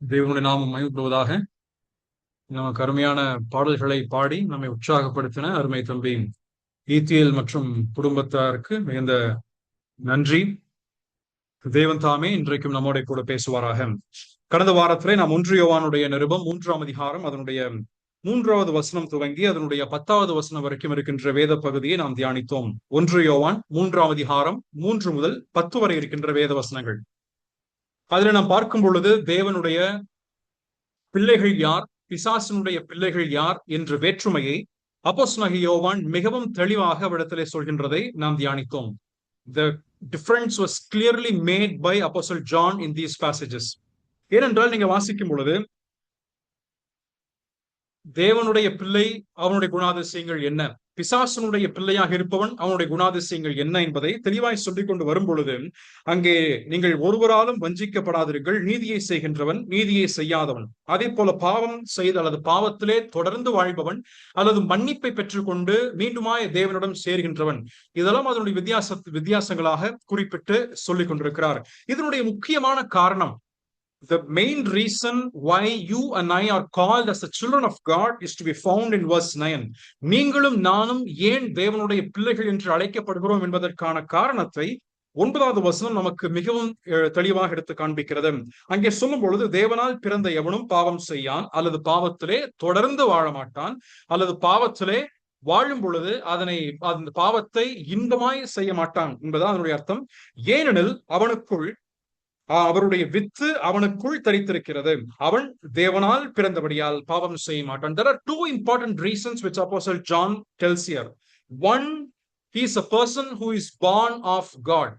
தேவனுடைய நாமம் மகிமைப்படுவதாக. நமக்கு அருமையான பாடல்களை பாடி நம்மை உற்சாகப்படுத்தின அருமை தம்பி ஈத்தியல் மற்றும் குடும்பத்தாருக்கு மிகுந்த நன்றி. தேவன் தாமே இன்றைக்கும் நம்மோட கூட பேசுவாராக. கடந்த வாரத்திலே நாம் 1 யோவானுடைய நிருபம் 3ஆம் அதிகாரம் அதனுடைய 3வது வசனம் துவங்கி அதனுடைய 10வது வசனம் வரைக்கும் இருக்கின்ற வேத பகுதியை நாம் தியானித்தோம். 1 யோவான் 3ஆம் அதிகாரம் 3 முதல் 10 வரை இருக்கின்ற வேத வசனங்கள். அதில் நாம் பார்க்கும் பொழுது தேவனுடைய பிள்ளைகள் யார், பிசாசினுடைய பிள்ளைகள் யார் என்ற வேற்றுமையை அப்போஸ்தலனாகிய யோவான் மிகவும் தெளிவாக அவரிடத்திலே சொல்கின்றதை நாம் தியானித்தோம். The difference was clearly made by Apostle John in these passages. ஏனென்றால் நீங்க வாசிக்கும் பொழுது தேவனுடைய பிள்ளை அவனுடைய குணாதிசயங்கள் என்ன, பிசாசனுடைய பிள்ளையாக இருப்பவன் அவனுடைய குணாதிசயங்கள் என்ன என்பதை தெளிவாய் சொல்லிக் கொண்டு வரும் பொழுது அங்கே நீங்கள் ஒருவராலும் வஞ்சிக்கப்படாதீர்கள், நீதியை செய்கின்றவன் நீதியை செய்யாதவன், அதே போல பாவம் செய்து அல்லது பாவத்திலே தொடர்ந்து வாழ்பவன் அல்லது மன்னிப்பை பெற்றுக்கொண்டு மீண்டுமாய் தேவனிடம் சேர்கின்றவன், இதெல்லாம் அதனுடைய வித்தியாசங்களாக குறிப்பிட்டு சொல்லிக் கொண்டிருக்கிறார். இதனுடைய முக்கியமான காரணம், the main reason why you and I are called as the children of God is to be found in verse 9. நீங்களும் நானும் ஏன் தேவனுடைய பிள்ளைகள் என்று அழைக்கப்படுகிறோம் என்பதற்கான காரணத்தை 9வது வசனம் நமக்கு மிகவும் தெளிவாக எடுத்து காண்பிக்கிறது. அங்கே சொல்லும் பொழுது, தேவனால் பிறந்த எவனும் பாவம் செய்யான் அல்லது பாவத்திலே தொடர்ந்து வாழ மாட்டான் அல்லது பாவத்திலே வாழும் பொழுது அந்த பாவத்தை இன்பமாய் செய்ய மாட்டான் என்பதுதான் அதனுடைய அர்த்தம். ஏனெனில் அவருடைய வித்து அவனுக்குள் தரித்திருக்கிறது, அவன் தேவனால் பிறந்தபடியால் பாவம் செய்ய மாட்டான். There are two important reasons which Apostle John tells here. One, he is a person who is born of God.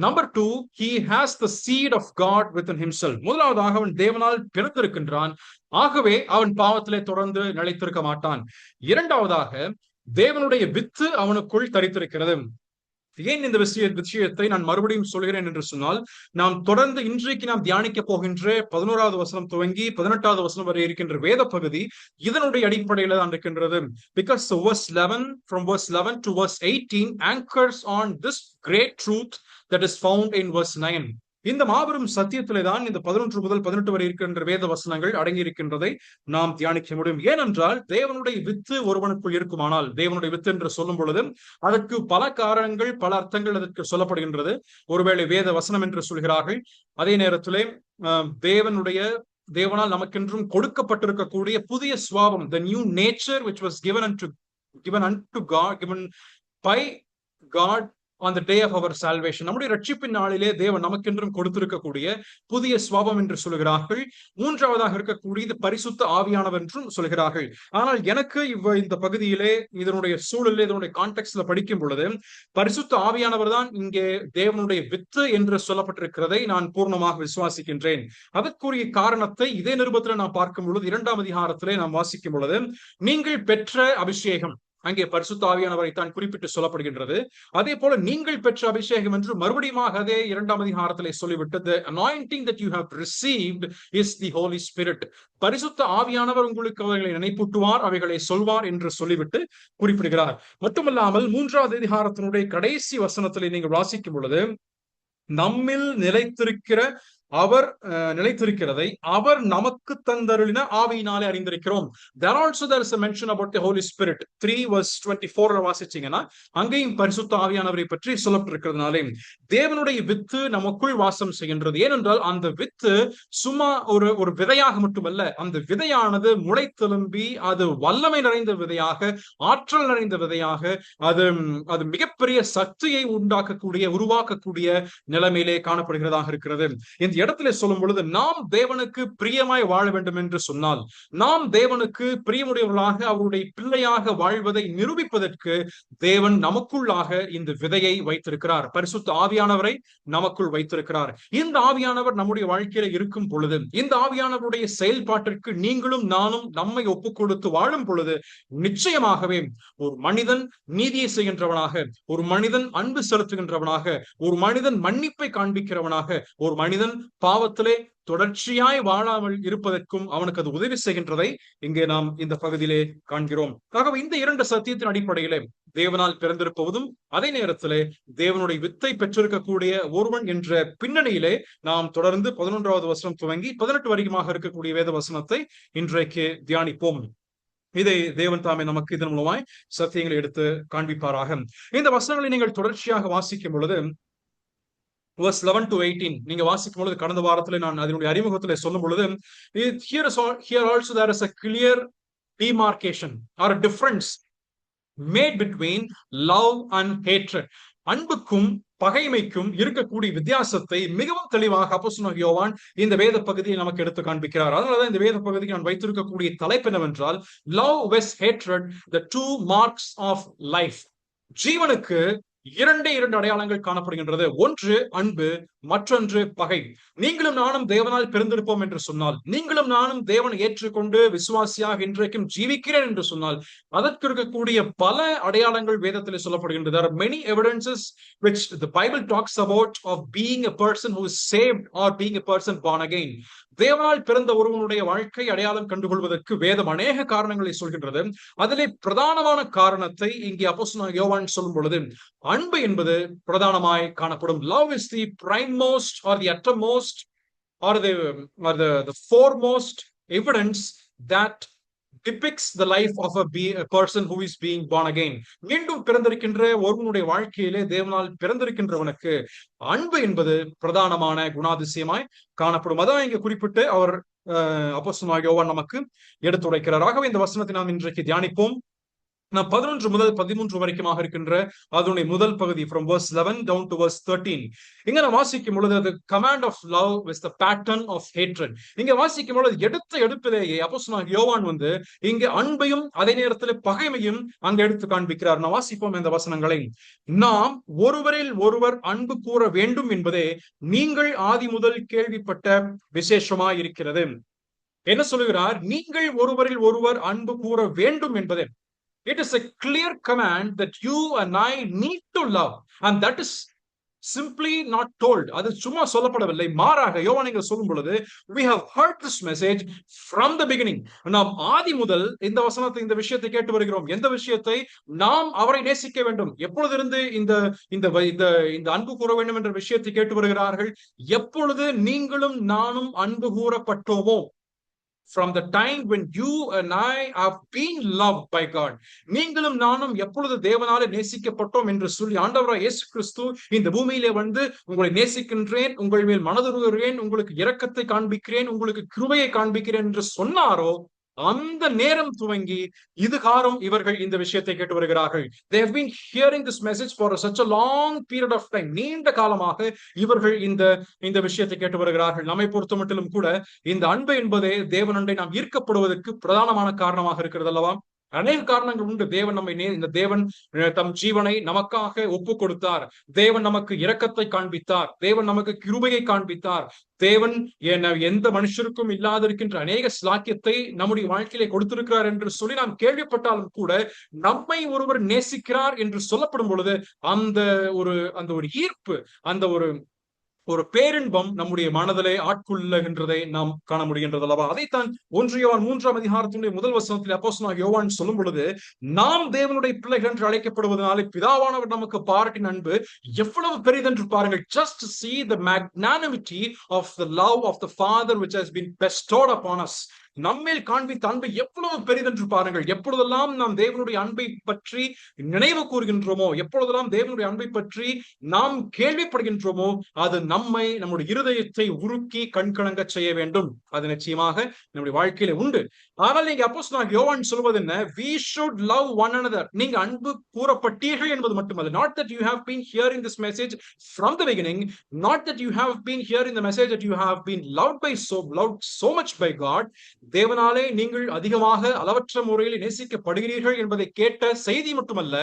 Number two, he has the seed of God within himself. முதலாவதாக அவன் தேவனால் பிறந்திருக்கின்றான், ஆகவே அவன் பாவத்திலே தொடர்ந்து நிலைத்திருக்க மாட்டான். இரண்டாவதாக, தேவனுடைய வித்து அவனுக்குள் தரித்திருக்கிறது. ஏன் இந்த விஷயத்தை நான் மறுபடியும் சொல்கிறேன் என்று சொன்னால், நாம் தொடர்ந்து இன்றைக்கு நாம் தியானிக்க போகின்ற 11வது வசனம் துவங்கி 18வது வசனம் வரை இருக்கின்ற வேத பகுதி இதனுடைய அடிப்படையில தான் இருக்கின்றது. Because from verse 11 to verse 18 anchors on this great truth that is found in verse 9. இந்த மாபெரும் சத்தியத்திலே தான் இந்த 11 முதல் 18 வரை இருக்கின்ற வேத வசனங்கள் அடங்கி இருக்கின்றதை நாம் தியானிக்க முடியும். ஏனென்றால் தேவனுடைய வித்து ஒருவனுக்குள் இருக்குமானால், தேவனுடைய வித்து என்று சொல்லும் பொழுது அதற்கு பல காரணங்கள் பல அர்த்தங்கள் அதற்கு சொல்லப்படுகின்றது. ஒருவேளை வேத வசனம் என்று சொல்கிறார்கள், அதே நேரத்திலே தேவனால் நமக்கென்றும் கொடுக்கப்பட்டிருக்கக்கூடிய புதிய சுவாபம், the new nature which was given unto God, given by God on the day of our salvation. நம்முடைய ரட்சிப்பின் நாளிலே தேவன் நமக்கென்றும் கொடுத்திருக்கக்கூடிய புதிய சுவாபம் என்று சொல்கிறார்கள். மூன்றாவதாக இருக்கக்கூடியது பரிசுத்த ஆவியானவர் என்றும் சொல்கிறார்கள். ஆனால் எனக்கு இந்த பகுதியிலே இதனுடைய சூழலில் இதனுடைய கான்டெக்ட்ல படிக்கும் பொழுது பரிசுத்த ஆவியானவர் தான் இங்கே தேவனுடைய வித்து என்று சொல்லப்பட்டிருக்கிறதை நான் பூர்ணமாக விசுவாசிக்கின்றேன். அதற்குரிய காரணத்தை இதே நிருபத்தில் நாம் பார்க்கும் பொழுது 2ஆம் அதிகாரத்திலே நாம் வாசிக்கும் பொழுது, நீங்கள் பெற்ற அபிஷேகம், அங்கே பரிசுத்த ஆவியானவரை தான் குறிப்பிட்டு சொல்லப்படுகின்றது. அதே போல நீங்கள் பெற்ற அபிஷேகம் என்று மறுபடியும் அதே 2ஆம் அதிகாரத்திலே சொல்லிவிட்டு, the anointing that you have received is the Holy Spirit. பரிசுத்த ஆவியானவர் உங்களுக்கு அவைகளை நினைப்பூட்டுவார், அவைகளை சொல்வார் என்று சொல்லிவிட்டு குறிப்பிடுகிறார். மட்டுமல்லாமல் 3வது அதிகாரத்தினுடைய கடைசி வசனத்திலே நீங்கள் வாசிக்கும் பொழுது, நம்மில் நிலைத்திருக்கிறதை அவர் நமக்கு தந்தருளின ஆவியினாலே அறிந்திருக்கிறோம். There also there is a mention about the Holy Spirit. 3 verse 24 வாசிச்சீங்கன்னா அங்கேயும் பரிசுத்த ஆவியானவரை பற்றி சொல்லப்பட்டிருக்கிறதுனாலே தேவனுடைய வித்து நமக்குள் வாசம் செய்கின்றது. ஏனென்றால் அந்த வித்து சும்மா ஒரு விதையாக மட்டுமல்ல, அந்த விதையானது முளைத்தெழும்பி அது வல்லமை நிறைந்த விதையாக, ஆற்றல் நிறைந்த விதையாக, அது மிகப்பெரிய சக்தியை உருவாக்கக்கூடிய நிலைமையிலே காணப்படுகிறதாக இருக்கிறது. இந்த இடத்திலே சொல்லும் பொழுது, நாம் தேவனுக்கு பிரியமாய் வாழ வேண்டும் என்று சொன்னால், நாம் தேவனுக்கு பிரியமுடையவர்களாக அவருடைய பிள்ளையாக வாழ்வதை நிரூபிப்பதற்கு தேவன் நமக்குள்ளாக இந்த விதையை வைத்திருக்கிறார், பரிசுத்த ஆவியானவரை நமக்குள் வைத்திருக்கிறார். இந்த ஆவியானவர் நம்முடைய வாழ்க்கையில இருக்கும் பொழுது, இந்த ஆவியானவருடைய செயல்பாட்டிற்கு நீங்களும் நானும் நம்மை ஒப்புக் கொடுத்து வாழும் பொழுது நிச்சயமாகவே ஒரு மனிதன் நீதியை செய்கின்றவனாக, ஒரு மனிதன் அன்பு செலுத்துகின்றவனாக, ஒரு மனிதன் மன்னிப்பை காண்பிக்கிறவனாக, ஒரு மனிதன் பாவத்திலே தொடர்ச்சியாய் வாழாமல் இருப்பதற்கும் அவனுக்கு அது உதவி செய்கின்றதை இங்கே நாம் இந்த பகுதியிலே காண்கிறோம். ஆகவே இந்த இரண்டு சத்தியத்தின் அடிப்படையிலே தேவனால் பிறந்திருப்பதும் அதே நேரத்திலே தேவனுடைய வித்தை பெற்றிருக்கக்கூடிய ஒருவன் என்ற பின்னணியிலே நாம் தொடர்ந்து 11வது வசனம் துவங்கி 18 வரைக்குமாக இருக்கக்கூடிய வேத வசனத்தை இன்றைக்கு தியானிப்போம். இதை தேவன் தாமே நமக்கு இதன் மூலமாய் சத்தியங்களை எடுத்து காண்பிப்பாராக. இந்த வசனங்களை நீங்கள் தொடர்ச்சியாக வாசிக்கும் பொழுது verse 11 to 18 நீங்க வாசிக்கும் பொழுது, கடந்த வாரத்தில் நான் அதனுடைய அறிமுகத்தில் சொல்லும் பொழுது, here also there is a clear demarcation or a difference made between love and hatred. அன்புக்கும் பகைமைக்கும் இருக்கக்கூடிய வித்தியாசத்தை மிகவும் தெளிவாக அப்போஸ்தலனாகிய யோவான் இந்த வேத பகுதியை நமக்கு எடுத்து காண்பிக்கிறார். அதனாலதான் இந்த வேத பகுதிக்கு நான் வைத்திருக்கக்கூடிய தலைப்பு என்னவென்றால், love vs hatred, the two marks of life. ஜீவனுக்கு இரண்டு அடையாளங்கள் காணப்படுகின்றது. ஒன்று அன்பு, மற்றொன்று பகை. நீங்களும் நானும் தேவனால் பிறந்திருப்போம் என்று சொன்னால், நீங்களும் நானும் தேவனை ஏற்றுக்கொண்டு விசுவாசியாக இன்றைக்கும் ஜீவிக்கிறேன் என்று சொன்னால், அதற்கு இருக்கக்கூடிய பல அடையாளங்கள் வேதத்தில் சொல்லப்படுகின்றது. There are many evidences which the Bible talks about of being a person who is saved or being a person born again. தேவனால் பிறந்த ஒருவனுடைய வாழ்க்கை அடையாளம் கண்டுகொள்வதற்கு வேதம் அநேக காரணங்களை சொல்கின்றது. அதிலே பிரதானமான காரணத்தை இங்கே அப்போஸ்தலனாகிய யோவான் சொல்லும் பொழுது, அன்பு என்பது பிரதானமாய் காணப்படும். Love is the primemost or the uttermost or the foremost evidence that depicts the life of a person who is being born again. மீண்டும் பிறந்திருக்கின்ற ஒருவனுடைய வாழ்க்கையிலே தேவனால் பிறந்திருக்கின்றவனுக்கு அன்பு என்பது பிரதானமான குணாதிசயமாய் காணப்படும். அதான் இங்க குறிப்பிட்டு அவர் அப்போஸ்தலனாகிய யோவான் நமக்கு எடுத்துரைக்கிறார். ஆகவே இந்த வசனத்தை நாம் இன்றைக்கு தியானிப்போம். நாம் 11 முதல் 13 வரைக்குமாக இருக்கின்ற அதனுடைய முதல் பகுதி, from verse 11 down to verse 13. இங்க நான் வாசிக்கும் பொழுது the command of love is the pattern of hatred. இங்க வாசிக்கும் பொழுது எடுப்பிலேயே அப்போஸ்தலனாகிய யோவான் இங்க அன்பையும் அதே நேரத்தில் பகைமையும் அங்க எடுத்து காண்பிக்கிறார். நான் வாசிப்போம் இந்த வசனங்களை. நாம் ஒருவரில் ஒருவர் அன்பு கூற வேண்டும் என்பதே நீங்கள் ஆதி முதல் கேள்விப்பட்ட விசேஷமாய் இருக்கிறது. என்ன சொல்லுகிறார்? நீங்கள் ஒருவரில் ஒருவர் அன்பு கூற வேண்டும் என்பதே. It is a clear command that you and I need to love, and that is simply not told. அது சும்மா சொல்லப்படவில்லை, மாறாக யோவான் இங்க சொல்லும் பொழுது, we have heard this message from the beginning. நாம் ஆதி முதல் இந்த வசனத்தை, இந்த விஷயத்தை கேட்டு வருகிறோம். எந்த விஷயத்தை? நாம் அவரை நேசிக்க வேண்டும். எப்பொழுதிருந்து இந்த அன்பு கூற வேண்டும் என்ற விஷயத்தை கேட்டு வருகிறார்கள்? எப்பொழுது நீங்களும் நானும் அன்பு கூறப்பட்டோமோ, from the time when you and I have been loved by God. நீங்களும் நானும் எப்பொழுது தேவனாலே நேசிக்கப்பட்டோம் என்று சொல்லி ஆண்டவராகிய இயேசு கிறிஸ்து இந்த பூமியிலே உங்களை நேசிக்கின்றேன், உங்கள் மேல் மனதுருகிறேன், உங்களுக்கு இரக்கத்தை காண்பிக்கிறேன், உங்களுக்கு கிருபையை காண்பிக்கிறேன் என்று சொன்னாரோ, அந்த நேரம் துவங்கி இதுகாரம் இவர்கள் இந்த விஷயத்தை கேட்டு வருகிறார்கள். They have been hearing this message for such a long period of time. நீண்ட காலமாக இவர்கள் இந்த விஷயத்தை கேட்டு வருகிறார்கள். நம்மை பொறுத்த மட்டிலும் கூட இந்த அன்பு என்பதே தேவனண்டை நாம் ஈர்க்கப்படுவதற்கு பிரதானமான காரணமாக இருக்கிறது அல்லவா? அநேக காரணங்கள் உண்டு. இந்த தேவன் தம் ஜீவனை நமக்காக ஒப்பு கொடுத்தார். தேவன் நமக்கு இரக்கத்தை காண்பித்தார். தேவன் நமக்கு கிருபையை காண்பித்தார். தேவன் எந்த மனுஷருக்கும் இல்லாதிருக்கின்ற அநேக ஸ்லாக்கியத்தை நம்முடைய வாழ்க்கையிலே கொடுத்திருக்கிறார் என்று சொல்லி நாம் கேள்விப்பட்டாலும் கூட, நம்மை ஒருவர் நேசிக்கிறார் என்று சொல்லப்படும் பொழுது அந்த ஒரு ஈர்ப்பு, அந்த ஒரு பேரின்பம் நம்முடைய மனதிலே ஆட்கொள்ளுகின்றதை நாம் காண முடிகின்றது அல்லவா? அதைத்தான் 1 யோவான் 3ஆம் அதிகாரத்தினுடைய முதல் வசனத்தில் அப்போஸ்தலனாகிய யோவான் சொல்லும் பொழுது, நாம் தேவனுடைய பிள்ளைகள் என்று அழைக்கப்படுவதனாலே பிதாவானவர் நமக்கு பாராட்டின அன்பு எவ்வளவு பெரிதென்று பாருங்கள். Just see the magnanimity of the love of the Father which has been bestowed upon us. நம்மேல் காண்பித்த அன்பை எவ்வளவு பெரிதென்று பாருங்கள். எப்பொழுதெல்லாம் நாம் தேவனுடைய அன்பை பற்றி நினைவு கூறுகின்றோமோ, எப்பொழுதெல்லாம் தேவனுடைய அன்பை பற்றி நாம் கேள்விப்படுகின்றோமோ, அது நம்முடைய இருதயத்தை உருக்கி கண்கலங்க செய்ய வேண்டும். அது நிச்சயமாக நம்முடைய வாழ்க்கையில உண்டு. ஆனால் நீங்க அப்போஸ்தலனாகிய யோவான் சொல்வது என்ன? We should love one another. நீங்க அன்பு கூறப்பட்டீர்கள் என்பது மட்டுமல்ல. Not that you have been hearing this message from the beginning, not that you have been hearing the message that you have been loved so much by God. தேவனாலே நீங்கள் அதிகமாக அளவற்ற முறையில் நேசிக்கப்படுகிறீர்கள் என்பதை கேட்ட செய்தி மட்டுமல்ல,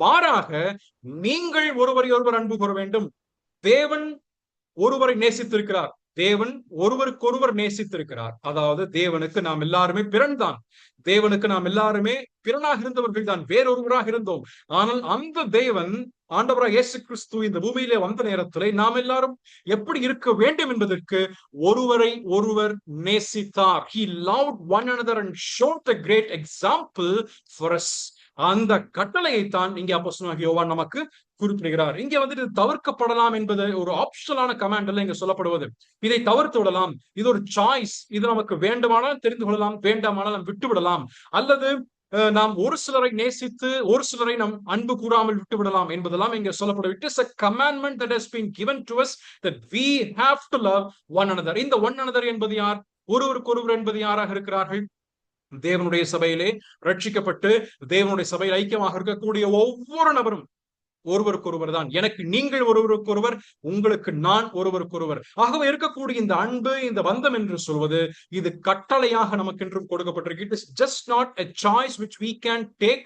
மாறாக நீங்கள் ஒருவரை ஒருவர் அன்பு கூற வேண்டும். தேவன் ஒருவரை நேசித்திருக்கிறார். தேவன் ஒருவருக்கொருவர் நேசித்திருக்கிறார். அதாவது தேவனுக்கு நாம் எல்லாருமே பிறன்தான். தேவனுக்கு நாம் எல்லாருமே பிறனாக இருந்தவர்கள் தான், வேறொருவராக இருந்தோம். ஆனால் அந்த தேவன் ஆண்டவராக இயேசு கிறிஸ்து இந்த பூமியிலே வந்த நேரத்திலே நாம் எல்லாரும் எப்படி இருக்க வேண்டும் என்பதற்கு ஒருவரை ஒருவர் நேசித்தார். He loved one another and showed a great example for us. அந்த கட்டளையை தான் இங்கே அப்போஸ்தலனாகிய யோவான் நமக்கு குறிப்பிடுகிறார். இங்கே வந்துட்டு தவிர்க்கப்படலாம் என்பது ஒரு ஆப்ஷனலான கமாண்ட் அல்ல இங்க சொல்லப்படுவது. இதை தவிர்த்து விடலாம், இது ஒரு சாய்ஸ், இது நமக்கு வேண்டுமானால் தெரிந்து கொள்ளலாம், வேண்டாமானால் நாம் விட்டு விடலாம், அல்லது நாம் ஒரு சிலரை நேசித்து ஒரு சிலரை நாம் அன்பு கூறாமல் விட்டு விடலாம் என்பதெல்லாம் இங்க சொல்லப்படும். It is a commandment that has been given to us that we have to love one another. இந்த one another என்பது யார்? ஒருவருக்கொருவர் என்பது யாராக இருக்கிறார்கள்? தேவனுடைய சபையிலே ரட்சிக்கப்பட்டு தேவனுடைய சபையில் ஐக்கியமாக இருக்கக்கூடிய ஒவ்வொரு நபரும் ஒருவருக்கொருவர் தான். எனக்கு நீங்கள் ஒருவருக்கொருவர், உங்களுக்கு நான் ஒருவருக்கொருவர். ஆகவே இருக்கக்கூடிய இந்த அன்பு, இந்த பந்தம் என்று சொல்வது இது கட்டளையாக நமக்கு என்றும் கொடுக்கப்பட்டிருக்கு. It is just not a choice which we can take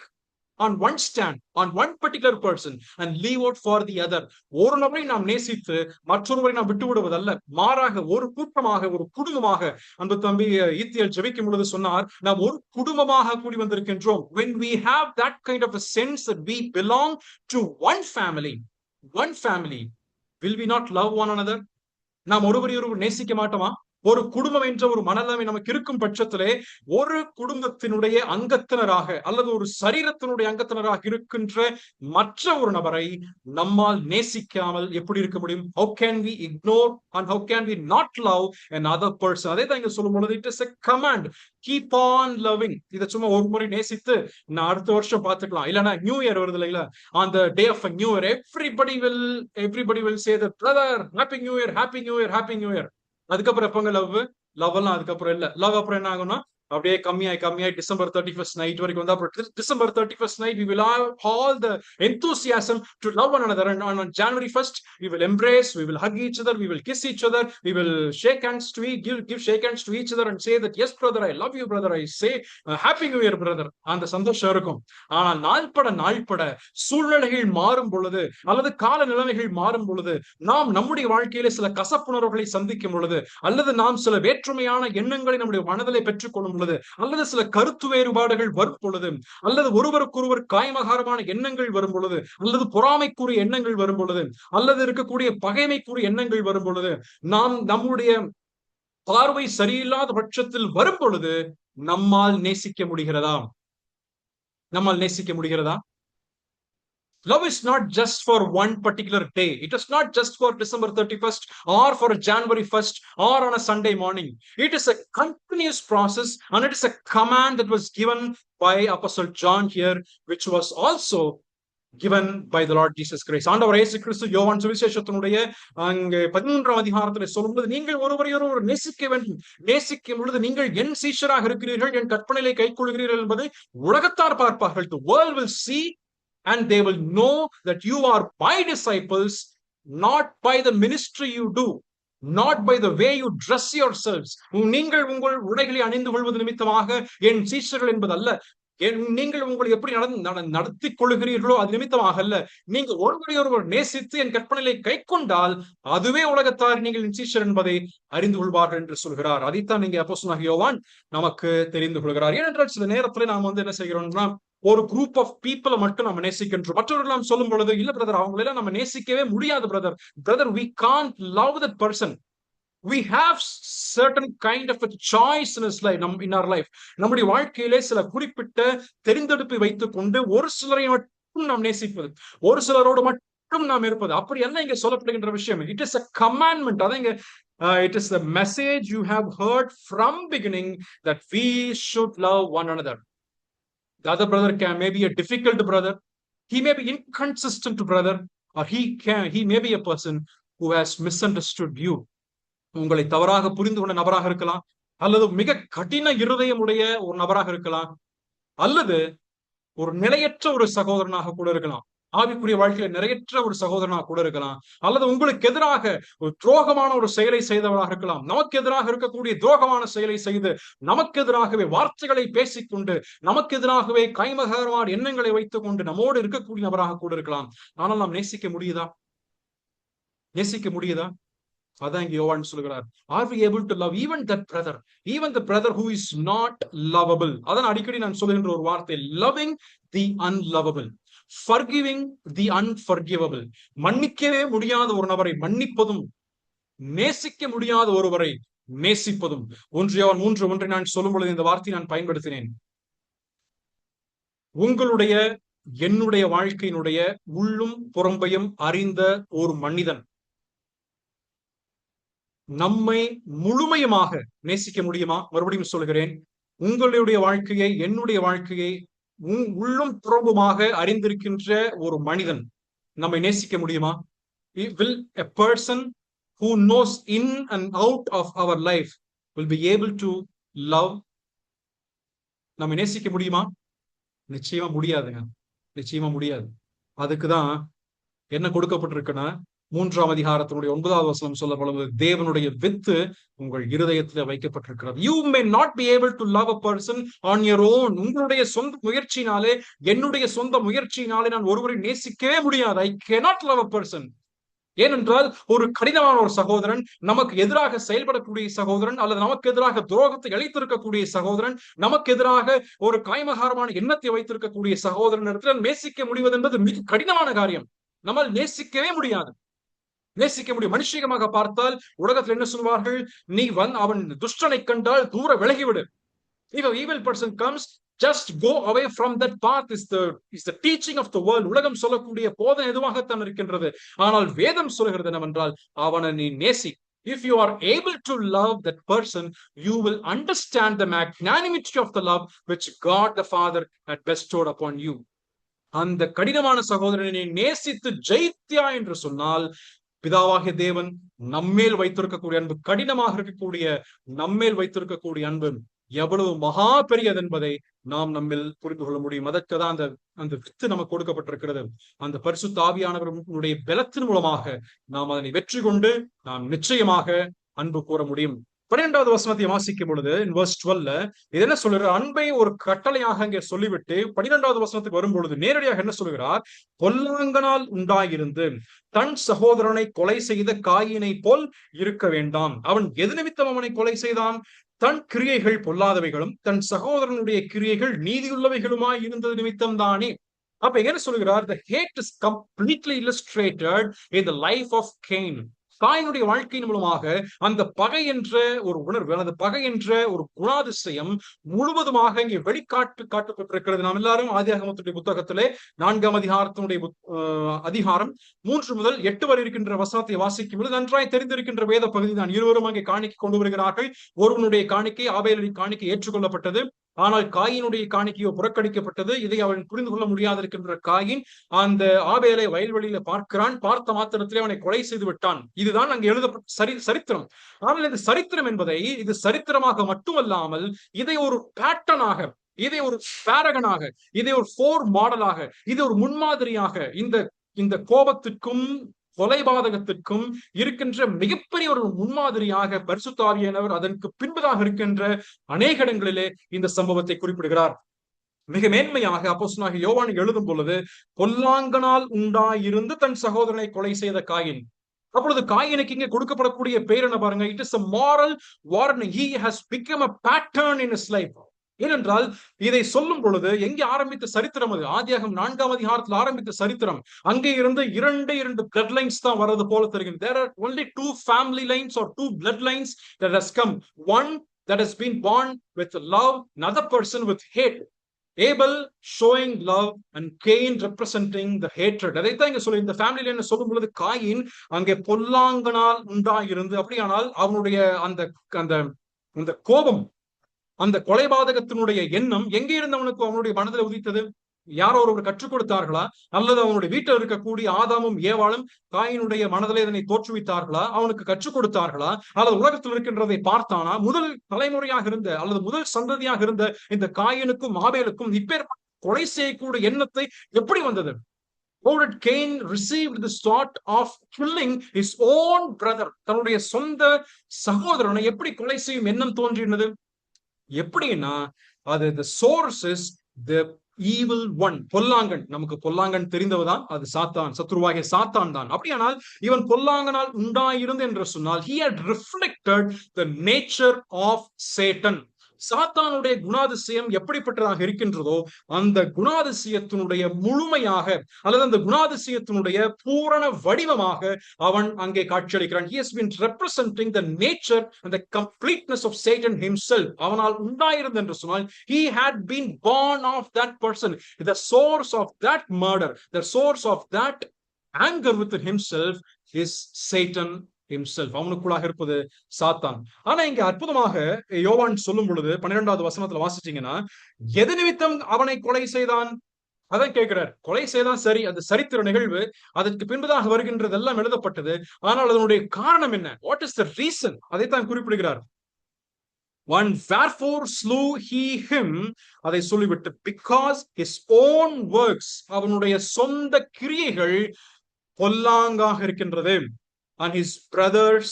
on one stand, on one particular person and leave out for the other. ஒரு நபரை நாம் நேசித்து மற்றொருவரை நாம் விட்டு விடுவதல்ல, மாறாக ஒரு கூட்டமாக, ஒரு குடும்பமாக. அன்பு தம்பி ஈத்தியல் ஜெபிக்கும் பொழுது சொன்னார், நாம் ஒரு குடும்பமாக கூடி வந்திருக்கின்றோம். When we have that kind of a sense that we belong to one family, will we not love one another? நாம் ஒருவரை ஒருவர் நேசிக்க மாட்டோமா? ஒரு குடும்பம் என்ற ஒரு மனநிலைமை நமக்கு இருக்கும் பட்சத்திலே ஒரு குடும்பத்தினுடைய அங்கத்தினராக அல்லது ஒரு சரீரத்தினுடைய அங்கத்தினராக இருக்கின்ற மற்ற ஒரு நபரை நம்மால் நேசிக்காமல் எப்படி இருக்க முடியும்? How can we ignore and how can we not love another person? அதே தான் இங்க சொல்லும் பொழுது it is a command. Keep on loving. இதை சும்மா ஒரு முறை நேசித்து நான் அடுத்த வருஷம் பார்த்துக்கலாம், இல்லைன்னா நியூ இயர் வருது இல்லைங்களா, on the day of a new year everybody will say that brother happy new year, happy new year, happy new year. அதுக்கப்புறம் எப்பங்க லவ் எல்லாம் அதுக்கப்புறம் இல்ல. லவ் அப்புறம் என்ன ஆகும்னா அப்படியே கம்மியாய் டிசம்பர் 31st நைட் வரைக்கும் வந்து அப்புறம் December 31st night we will have all the enthusiasm to love one another, and on January 1st we will embrace, we will hug each other, we will kiss each other, we will shake hands to give shake hands to each other and say that yes brother, I love you brother, I say happy new year brother. அந்த சந்தோஷம் இருக்கும். ஆனால் நாள்பட சூழ்நிலைகள் மாறும் பொழுது அல்லது கால நிலைமைகள் மாறும் பொழுது, நாம் நம்முடைய வாழ்க்கையிலே சில கசப்புணர்வுகளை சந்திக்கும் பொழுது, அல்லது நாம் சில வேற்றுமையான எண்ணங்களை நம்முடைய மனதிலே பெற்றுக்கொள்ளும் பொழுது, அல்லது சில கருத்து வேறுபாடுகள் வரும் பொழுது, அல்லது ஒருவருக்கொருவர் காயமகாரமான எண்ணங்கள் வரும் பொழுது, அல்லது பொறாமைக்குரிய எண்ணங்கள் வரும் பொழுது, அல்லது இருக்கக்கூடிய பகைமைக்குரிய எண்ணங்கள் வரும் பொழுது, நாம் நம்முடைய பார்வை சரியில்லாத பட்சத்தில் வரும் பொழுது நம்மால் நேசிக்க முடிகிறதா? Love is not just for one particular day. It is not just for December 31st or for January 1st or on a Sunday morning. It is a continuous process, and it is a command that was given by Apostle John here, which was also given by the Lord Jesus Christ. ஆண்டவர் இயேசு கிறிஸ்து யோவான் சுவிசேஷத்தினுடைய அங்கே 13ஆம் அதிகாரத்தில் சொல்லும்போது, நீங்கள் ஒருவரை ஒருவர் நேசிக்க வேண்டும், நேசிக்கும் பொழுது நீங்கள் என் சீஷராக இருக்கிறீர்கள், என் கற்பனைகளை கைக்கொள்கிறீர்கள் என்பதை உலகத்தார் பார்ப்பார்கள். The world will see and they will know that you are my disciples, not by the ministry you do, not by the way you dress yourselves. நீங்கள் உங்கள் உடைகளை அணிந்து கொள்வது நிமித்தமாக என் சீஷர்கள் என்பதல்ல, நீங்கள் உங்களை எப்படி நடத்தி கொள்கிறீர்களோ அது நிமித்தமாக அல்ல. நீங்க ஒருவர் நேசித்து என் கற்பனைகளை கை கொண்டால் அதுவே உலகத்தார் நீங்கள் என் சீஷர் என்பதை அறிந்து கொள்வார்கள் என்று சொல்கிறார். அதைத்தான் நீங்க அப்போஸ்தலனாகிய யோவான் நமக்கு தெரிந்து கொள்கிறார். ஏனென்றால் சில நேரத்துல நாம் என்ன செய்கிறோம்னா, ஒரு குரூப் ஆஃப் பீப்புளை மட்டும் நம்ம நேசிக்கின்றோம். மற்றவர்கள் நாம் சொல்லும் பொழுது, இல்ல பிரதர் அவங்களெல்லாம் நம்ம நேசிக்கவே முடியாது brother we can't love that person. We have certain kind of a choice in his life, in our life. நம்முடைய வாழ்க்கையிலே சில குறிப்பிட்ட தெரிந்தெடுப்பை வைத்துக் கொண்டு ஒரு சிலரை மட்டும் நாம் நேசிப்பது, ஒரு சிலரோடு மட்டும் நாம் இருப்பது, அப்படி எல்லாம் இங்க சொல்லப்படுகின்ற விஷயம். It is a commandment. அதங்க it is the message you have heard from beginning that we should love one another. The other brother may be a difficult brother, he may be inconsistent brother, or he may be a person who has misunderstood you. உங்களை தவறாக புரிந்து கொண்ட நபராக இருக்கலாம், அல்லது மிக கடின இருதயம் உடைய ஒரு நபராக இருக்கலாம், அல்லது ஒரு நிலையற்ற ஒரு சகோதரனாக கூட இருக்கலாம். ஆவிக்குரிய வாழ்க்கையில நிறையற்ற ஒரு சகோதரனாக கூட இருக்கலாம், அல்லது உங்களுக்கு எதிராக ஒரு துரோகமான ஒரு செயலை செய்தவராக இருக்கலாம். நமக்கு எதிராக இருக்கக்கூடிய துரோகமான செயலை செய்து நமக்கு எதிராகவே வார்த்தைகளை பேசிக்கொண்டு நமக்கு எதிராகவே கைமகரமான எண்ணங்களை வைத்துக் கொண்டு நம்மோடு இருக்கக்கூடிய நபராக கூட இருக்கலாம். ஆனால் நாம் நேசிக்க முடியுதா? அதான் இங்க யோவான் சொல்கிறார், are we able to love even the brother who is not lovable? அதான் அடிக்கடி நான் சொல்லுகின்ற ஒரு வார்த்தை, loving the unlovable. forgiving the unforgivable. மன்னிக்கவே முடியாத ஒரு நபரை மன்னிப்பதும், நேசிக்க முடியாத ஒருவரை நேசிப்பதும். 1 யோவான் 3:1 நான் சொல்லும் பொழுது இந்த வார்த்தையை நான் பயன்படுத்தினேன். உங்களுடைய என்னுடைய வாழ்க்கையினுடைய உள்ளும் புறம்பையும் அறிந்த ஒரு மனிதன் நம்மை முழுமையுமாக நேசிக்க முடியுமா? மறுபடியும் சொல்கிறேன், உங்களுடைய வாழ்க்கையை, என்னுடைய வாழ்க்கையை உள்ளும் புறம்புமாக அறிந்திருக்கின்ற ஒரு மனிதன் நம்மை நேசிக்க முடியுமா? Will a person who knows in and out of our life will be able to love? நம்மை நேசிக்க முடியுமா? நிச்சயமா முடியாதுங்க. நிச்சயமா முடியாது. அதுக்குதான் என்ன கொடுக்கப்பட்டிருக்குன்னா, 3ஆம் அதிகாரத்தினுடைய 9வது வசனம் சொல்லப்படுவது, தேவனுடைய வித்து உங்கள் இருதயத்தில் வைக்கப்பட்டிருக்கிறது. You may not be able to love a person on your own. உங்களுடைய சொந்த முயற்சியினாலே, என்னுடைய சொந்த முயற்சியினாலே நான் ஒருவரை நேசிக்கவே முடியாது. I cannot love a person. ஏனென்றால் ஒரு கடினமான ஒரு சகோதரன், நமக்கு எதிராக செயல்படக்கூடிய சகோதரன், அல்லது நமக்கு எதிராக துரோகத்தை அளித்திருக்கக்கூடிய சகோதரன், நமக்கு எதிராக ஒரு காய்மகாரமான எண்ணத்தை வைத்திருக்கக்கூடிய சகோதரன் இடத்துல நேசிக்க முடிவது என்பது மிக கடினமான காரியம். நம்மால் நேசிக்கவே முடியாது. நேசிக்க முடியும். மனுஷிகமாக பார்த்தால் உலகத்தில் என்ன சொல்வார்கள்? நீ அவன் துஷ்டனை கண்டால் தூர விலகிவிடு. If an evil person comes, just go away from that path is the teaching of the world. உலகம் சொல்லக்கூடிய போதனை எதுவாகத்தான் இருக்கின்றது. ஆனால் வேதம் சொல்கிறது என்னவென்றால், அவனை நீ நேசி. If you are able to love that person, you will understand the magnanimity of the love which God the Father had bestowed upon you. அந்த கடினமான சகோதரனை நேசித்து ஜெயித்தியா என்று சொன்னால், பிதாவாகிய தேவன் நம்மேல் வைத்திருக்கக்கூடிய அன்பு, கடினமாக இருக்கக்கூடிய நம்மேல் வைத்திருக்கக்கூடிய அன்பு எவ்வளவு மகா பெரியது என்பதை நாம் நம்மில் புரிந்து கொள்ள முடியும். அதற்குதான் அந்த வித்து நமக்கு கொடுக்கப்பட்டிருக்கிறது. அந்த பரிசுத்த ஆவியானவருடைய பலத்தின் மூலமாக நாம் அதனை வெற்றி கொண்டு நாம் நிச்சயமாக அன்பு கூற முடியும். 12வது வசனத்தை வாசிக்கும் பொழுது verse 12 இது என்ன சொல்லுகிறார்? அன்பை ஒரு கட்டளையாக அங்கே சொல்லிவிட்டு 12வது வசனத்துக்கு வரும் பொழுது நேரடியாக என்ன சொல்லுகிறார்? பொல்லாங்கனால் உண்டாயிருந்து தன் சகோதரனை கொலை செய்த காயினை போல் இருக்க வேண்டாம். அவன் எது நிமித்தம் அவனை கொலை செய்தான்? தன் கிரியைகள் பொல்லாதவைகளும் தன் சகோதரனுடைய கிரியைகள் நீதியுள்ளவைகளுமாய் இருந்தது நிமித்தம் தானே. அப்ப என்ன சொல்லுகிறார்? The hate is completely illustrated in the life of Cain. காயினுடைய வாழ்க்கையின் மூலமாக அந்த பகை என்ற ஒரு உணர்வு, அந்த பகை என்ற ஒரு குணாதிசயம் முழுவதுமாக இங்கே காட்டப்பட்டிருக்கிறது. நாம் எல்லாரும் ஆதியாகமத்துடைய புத்தகத்திலே 4ஆம் அதிகாரம் 3 முதல் 8 வரை இருக்கின்ற வசனத்தை வாசிக்கும் பொழுது நன்றாய் தெரிந்திருக்கின்ற வேத பகுதி தான். இருவரும் அங்கே காணிக்கை கொண்டு வருகிறார்கள். ஒருவனுடைய காணிக்கை, ஆபேலுடைய காணிக்கை ஏற்றுக்கொள்ளப்பட்டது. ஆனால் காயினுடைய காணிக்கையோ புறக்கணிக்கப்பட்டது. இதை அவன் புரிந்து கொள்ள முடியாது இருக்கின்ற காயின் அந்த ஆபேலை வயல்வெளியில பார்க்கிறான். பார்த்த மாத்திரத்திலே அவனை கொலை செய்து விட்டான். இதுதான் அங்கே எழுதப்பட்ட சரித்திரம். ஆனால் இந்த சரித்திரம் என்பதை, இது சரித்திரமாக மட்டுமல்லாமல் இதை ஒரு பேட்டர்னாக, இதை ஒரு பேரகனாக, இதை ஒரு ஃபோர் மாடலாக, இதை ஒரு முன்மாதிரியாக, இந்த கோபத்திற்கும் கொலைபாதகத்திற்கும் இருக்கின்ற மிகப்பெரிய ஒரு முன்மாதிரியாக பரிசுத்த ஆவியானவர் அதற்கு பின்பதாக இருக்கின்ற அநேக இடங்களிலே இந்த சம்பவத்தை குறிப்பிடுகிறார். மிக மேன்மையாக அப்போஸ்தலனாகிய யோவான் எழுதும் பொழுது, பொல்லாங்கனால் உண்டாயிருந்து தன் சகோதரனை கொலை செய்த காயின். அப்பொழுது காயினுக்கு இங்கே கொடுக்கப்படக்கூடிய பெயர் என்ன பாருங்க? It is a moral warning. He has become a pattern in his life. ஏனென்றால் இதை சொல்லும் பொழுது எங்கே ஆரம்பித்த சரித்திரம் அது? ஆதியாகமம் 4ஆம் அதிகாரத்தில் ஆரம்பித்த சரித்திரம். அங்கே இருந்து இரண்டு blood lines தான் வரது போல தெரிகிறது. There are only 2 family lines or 2 blood lines that has come. One that has been born with love, another person with hate. Abel showing love and Cain representing the hatred. அதைத்தான் இங்க சொல்லி இந்த ஃபேமிலில என்ன சொல்லும் பொழுது, காயின் அங்கே பொல்லாங்கனால் உண்டாயிருந்து, அப்படியானால் அவனுடைய அந்த கோபம், அந்த கொலைபாதகத்தினுடைய எண்ணம் எங்கே இருந்து அவனுடைய மனதில் உதித்தது? யாரோ ஒருவர் கற்றுக் கொடுத்தார்களா? அல்லது அவனுடைய வீட்டில் இருக்கக்கூடிய ஆதாமும் ஏவாளும் காயினுடைய மனதிலே இதனை தோற்றுவித்தார்களா? அவனுக்கு கற்றுக் கொடுத்தார்களா? அல்லது உலகத்தில் இருக்கின்றதை பார்த்தானா? முதல் தலைமுறையாக இருந்த அல்லது முதல் சந்ததியாக இருந்த இந்த காயினுக்கும் ஆபேலுக்கும் இப்பேற்பட்ட கொலை செய்யக்கூடிய எண்ணத்தை எப்படி வந்தது? How did Cain receive the thought of killing his own brother? தன்னுடைய சொந்த சகோதரனை எப்படி கொலை செய்யும் எண்ணம் தோன்றினது? எப்படின்னா, அது the source is the evil one. பொல்லாங்கன், நமக்கு பொல்லாங்கன் தெரிந்தவதான், அது சாத்தான், சத்ருவாகிய சாத்தான் தான். அப்படியானால் இவன் பொல்லாங்கனால் உண்டாயிருந்து என்று சொன்னால், he had reflected the nature of Satan. சாத்தானுடைய குணாதிசயம் எப்படிப்பட்டதாக இருக்கின்றதோ அந்த குணாதிசயத்தினுடைய முழுமையாக அல்லது அந்த குணாதிசயத்தினுடைய பூரண வடிவமாக அவன் அங்கே காட்சியளிக்கிறான். He has been representing the nature and the completeness of Satan himself. அவனால் உண்டாயிருந்த என்று சொன்னால் he had been born of that person. The source of that murder, the source of that anger within himself is Satan himself. அவனுக்குள்ளாக இருப்பது சாத்தான். ஆனா இங்க அற்புதமாக யோவான் சொல்லும் பொழுது 12வது வசனத்துல வாசிச்சீங்கன்னா, எது நிமித்தம் அவனை கொலை செய்தான்? அதான் கேட்கிறார். கொலை செய்தான் சரி, அது சரித்திர நிகழ்வு, அதற்கு பின்பதாக வருகின்றதெல்லாம் எழுதப்பட்டது. ஆனால் அதனுடைய காரணம் என்ன? What is the reason? அதைத்தான் குறிப்பிடுகிறார். One wherefore slew he him, அதை சொல்லிவிட்டு because his own works, அவனுடைய சொந்த கிரியைகள் பொல்லாங்காக இருக்கின்றது, and his brothers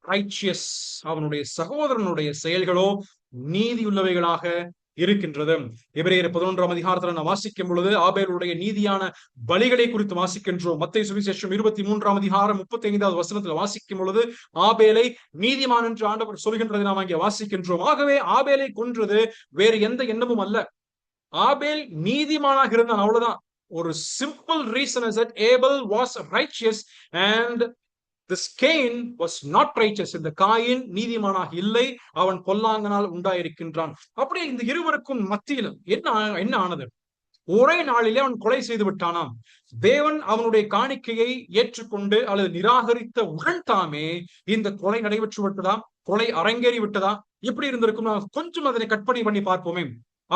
righteous, அவனுடைய சகோதரனுடைய செயல்களோ நீதியுள்ளவைகளாக இருக்கின்றது. எபிரேயர் 11ஆம் அதிகாரத்துல நான் வாசிக்கும் பொழுது ஆபேலுடைய நீதியான பலிகளை குறித்து வாசிக்கின்றோம். மத்தேயு சுவிசேஷம் 23ஆம் அதிகாரம் 35வது வசனத்துல வாசிக்கும் பொழுது ஆபேலை நீதிமான் என்று ஆண்டவர் சொல்கின்றதை நாம் அங்கே வாசிக்கின்றோம். ஆகவே ஆபேலை கொன்றது வேறு எந்த எண்ணமும் அல்ல. ஆபேல் நீதிமானாக இருந்தான், அவ்வளவுதான். ஒரு simple reason is that Abel was righteous and this Cain was not righteous. இந்த காயின் நீதிமானாக இல்லை, அவன் பொல்லாங்கனால் உண்டாயிருக்கின்றான். அப்படியே இந்த இருவருக்கும் மத்தியில் என்ன ஆனது? ஒரே நாளிலே அவன் கொலை செய்து விட்டானாம். தேவன் அவனுடைய காணிக்கையை ஏற்றுக்கொண்டு அல்லது நிராகரித்த உடன் தாமே இந்த கொலை நடைபெற்று விட்டதா, கொலை அரங்கேறி விட்டதா, எப்படி இருந்திருக்கும்? கொஞ்சம் அதனை கற்பனை பண்ணி பார்ப்போமே.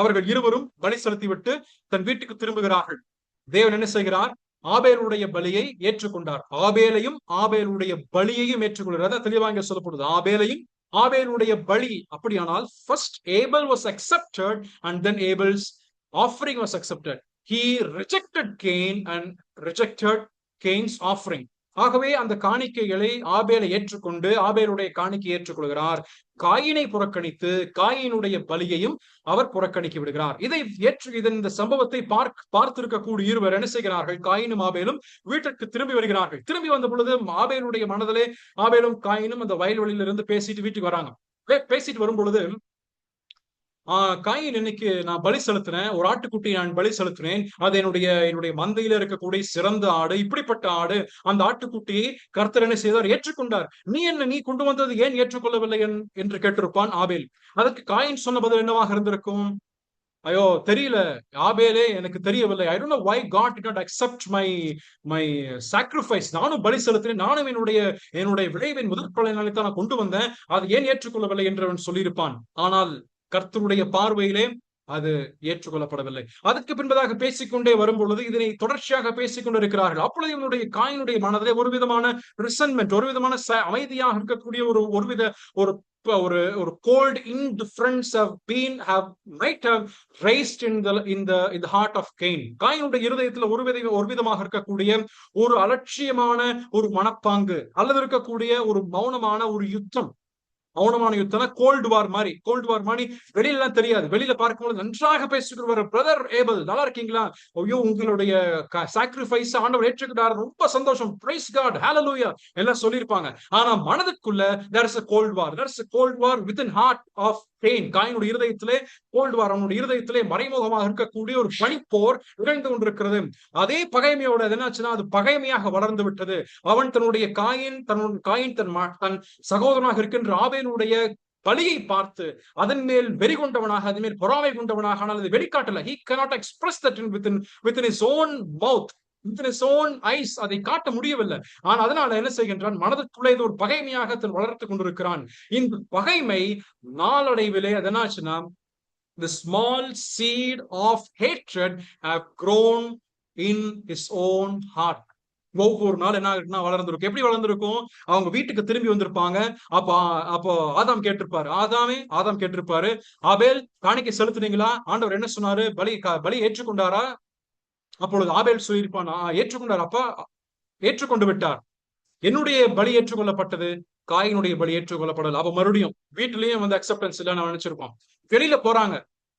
அவர்கள் இருவரும் பலி செலுத்தி விட்டு தன் வீட்டுக்கு திரும்புகிறார்கள். தேவன் என்ன செய்கிறார்? ஆபேலுடைய பலியை ஏற்றுக்கொண்டார். ஆபேலையும் ஆபேலுடைய பலியையும் ஏற்றுக்கொள்கிறார். தெளிவாக சொல்லப்படுது, ஆபேலையும் ஆபேலுடைய பலி. அப்படியானால் first Abel was accepted and then Abel's offering was accepted. He rejected Cain and rejected Cain's offering. ஆகவே அந்த காணிக்கைகளை ஆபேலை ஏற்றுக்கொண்டு ஆபேலுடைய காணிக்கை ஏற்றுக்கொள்கிறார். காயினை புறக்கணித்து காயினுடைய பலியையும் அவர் புறக்கணிக்க விடுகிறார். இந்த சம்பவத்தை பார்த்திருக்கக்கூடிய இருவர் என்ன செய்கிறார்கள்? காயினும் ஆபேலும் வீட்டிற்கு திரும்பி வருகிறார்கள். திரும்பி வந்த பொழுது ஆபேலுடைய மனதிலே ஆபேலும் காயினும் அந்த வயல்வெளியிலிருந்து பேசிட்டு வீட்டுக்கு வராங்க. பேசிட்டு வரும் பொழுது காயின், இன்னைக்கு நான் பலி செலுத்தினேன், ஒரு ஆட்டுக்குட்டி நான் பலி செலுத்தினேன், அது என்னுடைய மந்தையில இருக்கக்கூடிய சிறந்த ஆடு, இப்படிப்பட்ட ஆடு. அந்த ஆட்டுக்குட்டியை கர்த்தர் என்ன செய்தார்? ஏற்றுக்கொண்டார். நீ கொண்டு வந்தது ஏன் ஏற்றுக்கொள்ளவில்லை என்று கேட்டிருப்பான் ஆபேல். அதற்கு காயின் சொன்ன பதில் என்னவாக இருந்திருக்கும்? ஐயோ தெரியல ஆபேலே, எனக்கு தெரியவில்லை. I don't know why God did not accept my sacrifice. நானும் பலி செலுத்தினேன், நானும் என்னுடைய விளைவின் முதற் பலனை தான் நான் கொண்டு வந்தேன், அது ஏன் ஏற்றுக்கொள்ளவில்லை என்று அவன் சொல்லியிருப்பான். ஆனால் கர்த்தருடைய பார்வையிலே அது ஏற்றுக்கொள்ளப்படவில்லை. அதற்கு பின்பதாக பேசிக்கொண்டே வரும் பொழுது இதனை தொடர்ச்சியாக பேசிக்கொண்டு இருக்கிறார்கள். அப்பொழுது இவனுடைய காயினுடைய மனதிலே ஒரு விதமான ரிசன்மெண்ட், ஒரு விதமான அமைதியாக இருக்கக்கூடிய ஒரு cold indifference might have raised in the heart of Cain. காயினுடைய இருதயத்தில் ஒரு விதமாக இருக்கக்கூடிய ஒரு அலட்சியமான ஒரு மனப்பாங்கு அல்லது இருக்கக்கூடிய ஒரு மௌனமான ஒரு யுத்தம். மௌனமான யுத்தம், கோல்டு வார் மாதிரி வெளியில எல்லாம் தெரியாது. வெளியில பார்க்கும்போது நன்றாக பேசிக்கிட்டு பிரதர் ஏபல், நல்லா இருக்கீங்களா? ஐயோ உங்களுடைய சாக்ரிஃபைஸ் ஆண்டவர் ஏற்றுக்கிட்டார், ரொம்ப சந்தோஷம், பிரைஸ் காட், ஹalleluya எல்லாம் சொல்லியிருப்பாங்க. ஆனா மனதுக்குள்ள there is a cold war within heart of Cain. காயினுடைய இருதயத்திலே கோல்டு வார், அவனுடைய இருதயத்திலே மறைமுகமாக இருக்கக்கூடிய ஒரு பனிப்போர் நிகழ்ந்து கொண்டிருக்கிறது. அதே பகைமையோட என்னாச்சுன்னா அது பகைமையாக வளர்ந்து விட்டது. அவன் தன்னுடைய காயின் தன் சகோதரனாக இருக்கின்ற ஆபேலுடைய பலியை பார்த்து அதன் மேல் வெறி கொண்டவனாக, அதன் மேல் பொறாமை கொண்டவனாக, ஆனால் அதை வெளிக்காட்டல. He cannot express that within his own mouth, within his own eyes. அதை காட்ட முடியவில்லை. ஆனால் அதனால என்ன செய்கின்றான்? மனதுக்குள்ளே இது ஒரு பகைமையாக வளர்த்து கொண்டிருக்கிறான். இந்த பகைமை நாளடைவிலே அதனாச்சுன்னா the small seed of hatred have grown in his own heart. ஒவ்வொரு நாள் என்ன ஆகுதுன்னா வளர்ந்துருக்கும். எப்படி வளர்ந்துருக்கும்? அவங்க வீட்டுக்கு திரும்பி வந்திருப்பாங்க. அப்போ ஆதாம் கேட்டிருப்பாரு, ஆபேல் காணிக்கை செலுத்துனீங்களா? ஆண்டவர் என்ன சொன்னாரு? பலி ஏற்றுக்கொண்டாரா? அப்பொழுது ஆபேல் சொல்லியிருப்பான், ஏற்றுக்கொண்டார் அப்பா, ஏற்றுக்கொண்டு விட்டார். என்னுடைய பலி ஏற்றுக்கொள்ளப்பட்டது, காயினுடைய பலி ஏற்றுக்கொள்ளப்படல. அப்ப மறுபடியும் வீட்டிலையும் அக்செப்டன்ஸ் இல்ல நான் நினைச்சிருப்போம். வெளியில போறாங்க,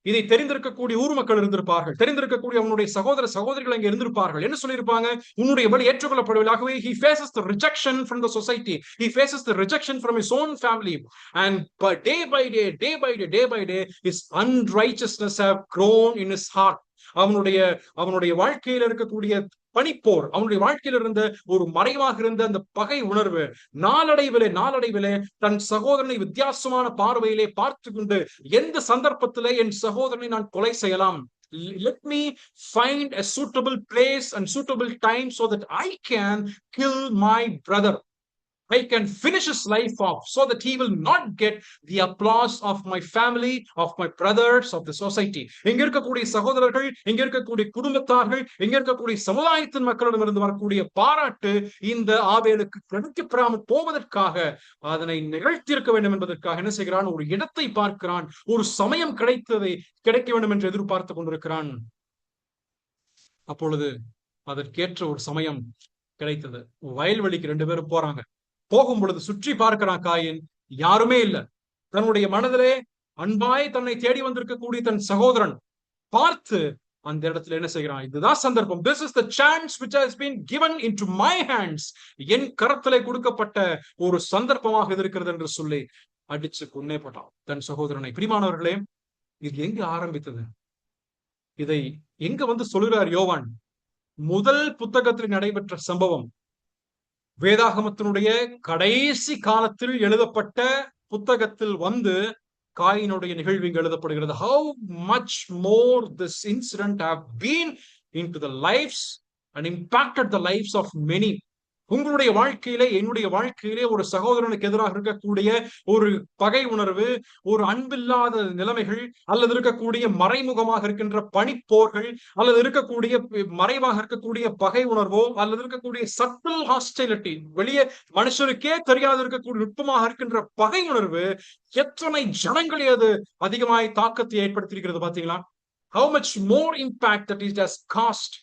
இதை தெரிந்திருக்கக்கூடிய ஊர் மக்கள் இருந்திருப்பார்கள், தெரிந்திருக்கக்கூடிய அவனுடைய சகோதர சகோதரிகள் அங்கே இருந்திருப்பார்கள். என்ன சொல்லியிருப்பாங்க? உன்னுடைய பலி ஏற்றுக்கொள்ளப்படவில்லை. he faces the rejection from the society, he faces the rejection from his own family, and but day by day, day by day, his unrighteousness have grown in his heart. அவனுடைய வாழ்க்கையில் இருக்கக்கூடிய பனிப்போர், அவனுடைய வாழ்க்கையில் இருந்த ஒரு மறைவாக இருந்த அந்த பகை உணர்வு நாளடைவிலே தன் சகோதரனை வித்தியாசமான பார்வையிலே பார்த்து கொண்டு, எந்த சந்தர்ப்பத்திலே என் சகோதரனை நான் கொலை செய்யலாம், let me find a suitable place and suitable time so that I can kill my brother, I can finish his life off, so that he will not get the applause of my family, of my brothers, of the society. இங்க இருக்கக்கூடிய சகோதரர்கள், இங்க இருக்கக்கூடிய குடும்பத்தார்கள், இங்க இருக்கக்கூடிய சமுதாயத்தின் மக்களிடமிருந்து வரக்கூடிய பாராட்டு இந்த ஆபேலுக்கு கிடைக்கப்பெறாமல் போவதற்காக, அதனை நிகழ்த்தியிருக்க வேண்டும் என்பதற்காக என்ன செய்கிறான்? ஒரு இடத்தை பார்க்கிறான், ஒரு சமயம் கிடைக்க வேண்டும் என்று எதிர்பார்த்து கொண்டிருக்கிறான். அப்பொழுது அதற்கேற்ற ஒரு சமயம் கிடைத்தது. வயல்வெளிக்கு 2 பேரும் போறாங்க. போகும் பொழுது சுற்றி பார்க்கிறான் காயின், யாருமே இல்லை. தன்னுடைய மனதிலே அன்பாய் தன்னை தேடி வந்திருக்கக்கூடிய தன் சகோதரன் பார்த்து அந்த இடத்துல என்ன செய்கிறான்? இதுதான் சந்தர்ப்பம். This is the chance which has been given into my hands. என் கரத்திலே கொடுக்கப்பட்ட ஒரு சந்தர்ப்பமாக இது இருக்கிறது என்று சொல்லி அடிச்சு கொன்னே போட்டான் தன் சகோதரனை. பிரியமானவர்களே, இது எங்க ஆரம்பித்தது? இதை எங்க வந்து சொல்கிறார் யோவான்? முதல் புத்தகத்தில் நடைபெற்ற சம்பவம், வேதாகமத்தினுடைய கடைசி காலத்தில் எழுதப்பட்ட புத்தகத்தில் வந்து காயினுடைய நிகழ்வு இங்கு எழுதப்படுகிறது. How much more this incident have been into the lives and impacted the lives of many. உங்களுடைய வாழ்க்கையிலே, என்னுடைய வாழ்க்கையிலே ஒரு சகோதரனுக்கு எதிராக இருக்கக்கூடிய ஒரு பகை உணர்வு, ஒரு அன்பில்லாத நிலைமைகள், அல்லது இருக்கக்கூடிய மறைமுகமாக இருக்கின்ற பனிப்போர்கள், அல்லது இருக்கக்கூடிய மறைவாக இருக்கக்கூடிய பகை உணர்வோ, அல்லது இருக்கக்கூடிய சட்டில் ஹாஸ்டிலிட்டி, வெளியே மனுஷருக்கே தெரியாது இருக்கக்கூடிய நுட்பமாக இருக்கின்ற பகை உணர்வு எத்தனை ஜனங்களே அது அதிகமாய் தாக்கத்தை ஏற்படுத்தியிருக்கிறது பாத்தீங்களா? How much more impact that it has caused.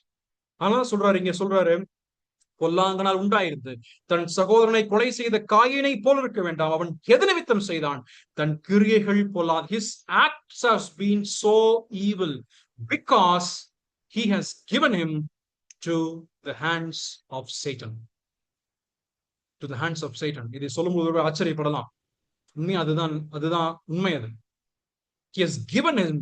ஆனா சொல்றாரு, பொல்லாங்கனால் உண்டாயிருந்து தன் சகோதரனை கொலை செய்த காயினை போல இருக்க வேண்டாம். அவன் எது நிமித்தம் செய்தான்? தன் கிரியைகள் பொல்லாத. His acts have been so evil because he has given him to the hands of Satan. To the hands of Satan. இதை சொல்லும்போது ஆச்சரியப்படலாம். உண்மை அதுதான் உண்மை. அது he has given him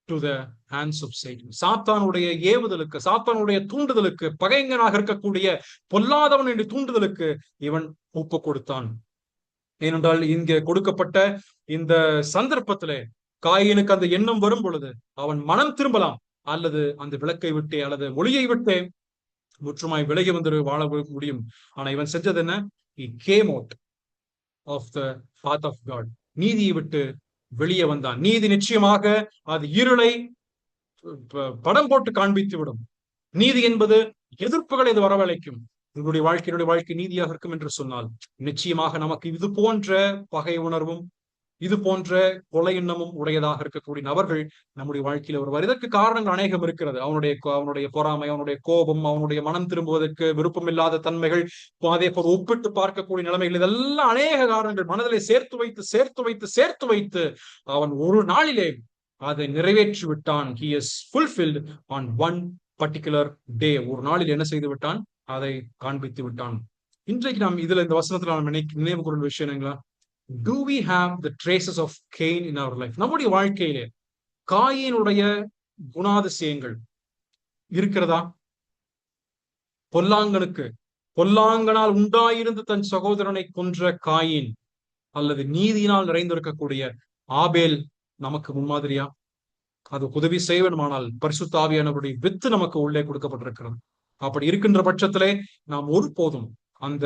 to the hands of Satan. சாத்தானுடைய ஏவுதலுக்கு, சாத்தானுடைய தூண்டுதலுக்கு, பகைஞனாக இருக்கக்கூடிய பொல்லாதவன் என்று தூண்டுதலுக்கு இவன் ஒப்பு கொடுத்தான். ஏனென்றால் இங்கே கொடுக்கப்பட்ட இந்த சந்தர்ப்பத்திலே காயினுக்கு அந்த எண்ணம் வரும் பொழுது அவன் மனம் திரும்பலாம், அல்லது அந்த விளக்கை விட்டே அல்லது ஒளியை விட்டே முற்றுமாய் விலகி வந்து வாழ முடியும். ஆனா இவன் செஞ்சது என்ன? He came out of the path of God. நீதியை விட்டு வெளியே வந்தான். நீதி நிச்சயமாக அது இருளை படம் போட்டு காண்பித்து விடும். நீதி என்பது எதிர்ப்புகளை இது வரவழைக்கும். என்னுடைய வாழ்க்கை நீதியாக இருக்கும் என்று சொன்னால் நிச்சயமாக நமக்கு இது போன்ற பகை உணர்வும், இது போன்ற கொலை எண்ணமும் உடையதாக இருக்கக்கூடிய நபர்கள் நம்முடைய வாழ்க்கையில வருவார். இதற்கு காரணங்கள் அநேகம் இருக்கிறது. அவனுடைய பொறாமை, அவனுடைய கோபம், அவனுடைய மனம் திரும்புவதற்கு விருப்பம் இல்லாத தன்மைகள், அதே போல ஒப்பிட்டு பார்க்கக்கூடிய நிலைமைகள், இதெல்லாம் அநேக காரணங்கள் மனதிலே சேர்த்து வைத்து அவன் ஒரு நாளிலே அதை நிறைவேற்றி விட்டான். He is fulfilled on one particular day. ஒரு நாளில் என்ன செய்து விட்டான்? அதை காண்பித்து விட்டான். இன்றைக்கு நாம் இதுல இந்த வசனத்துல நாம் நினைவு கூறும் விஷயம் என்னங்களா? Do we have the traces of Cain in our life? நம்முடைய வாழ்க்கையிலே காயினுடைய குணாதிசயங்கள் இருக்கிறதா? பொல்லாங்கனால் உண்டாயிருந்து தன் சகோதரனை கொன்ற காயின், அல்லது நீதியினால் நிறைந்திருக்கக்கூடிய ஆபேல் நமக்கு முன்மாதிரியா? அது உதவி செய்ய வேண்டுமானால் பரிசுத்த ஆவியானவருடைய வித்து நமக்கு உள்ளே கொடுக்கப்பட்டிருக்கிறது. அப்படி இருக்கின்ற பட்சத்திலே நாம் ஒருபோதும் அந்த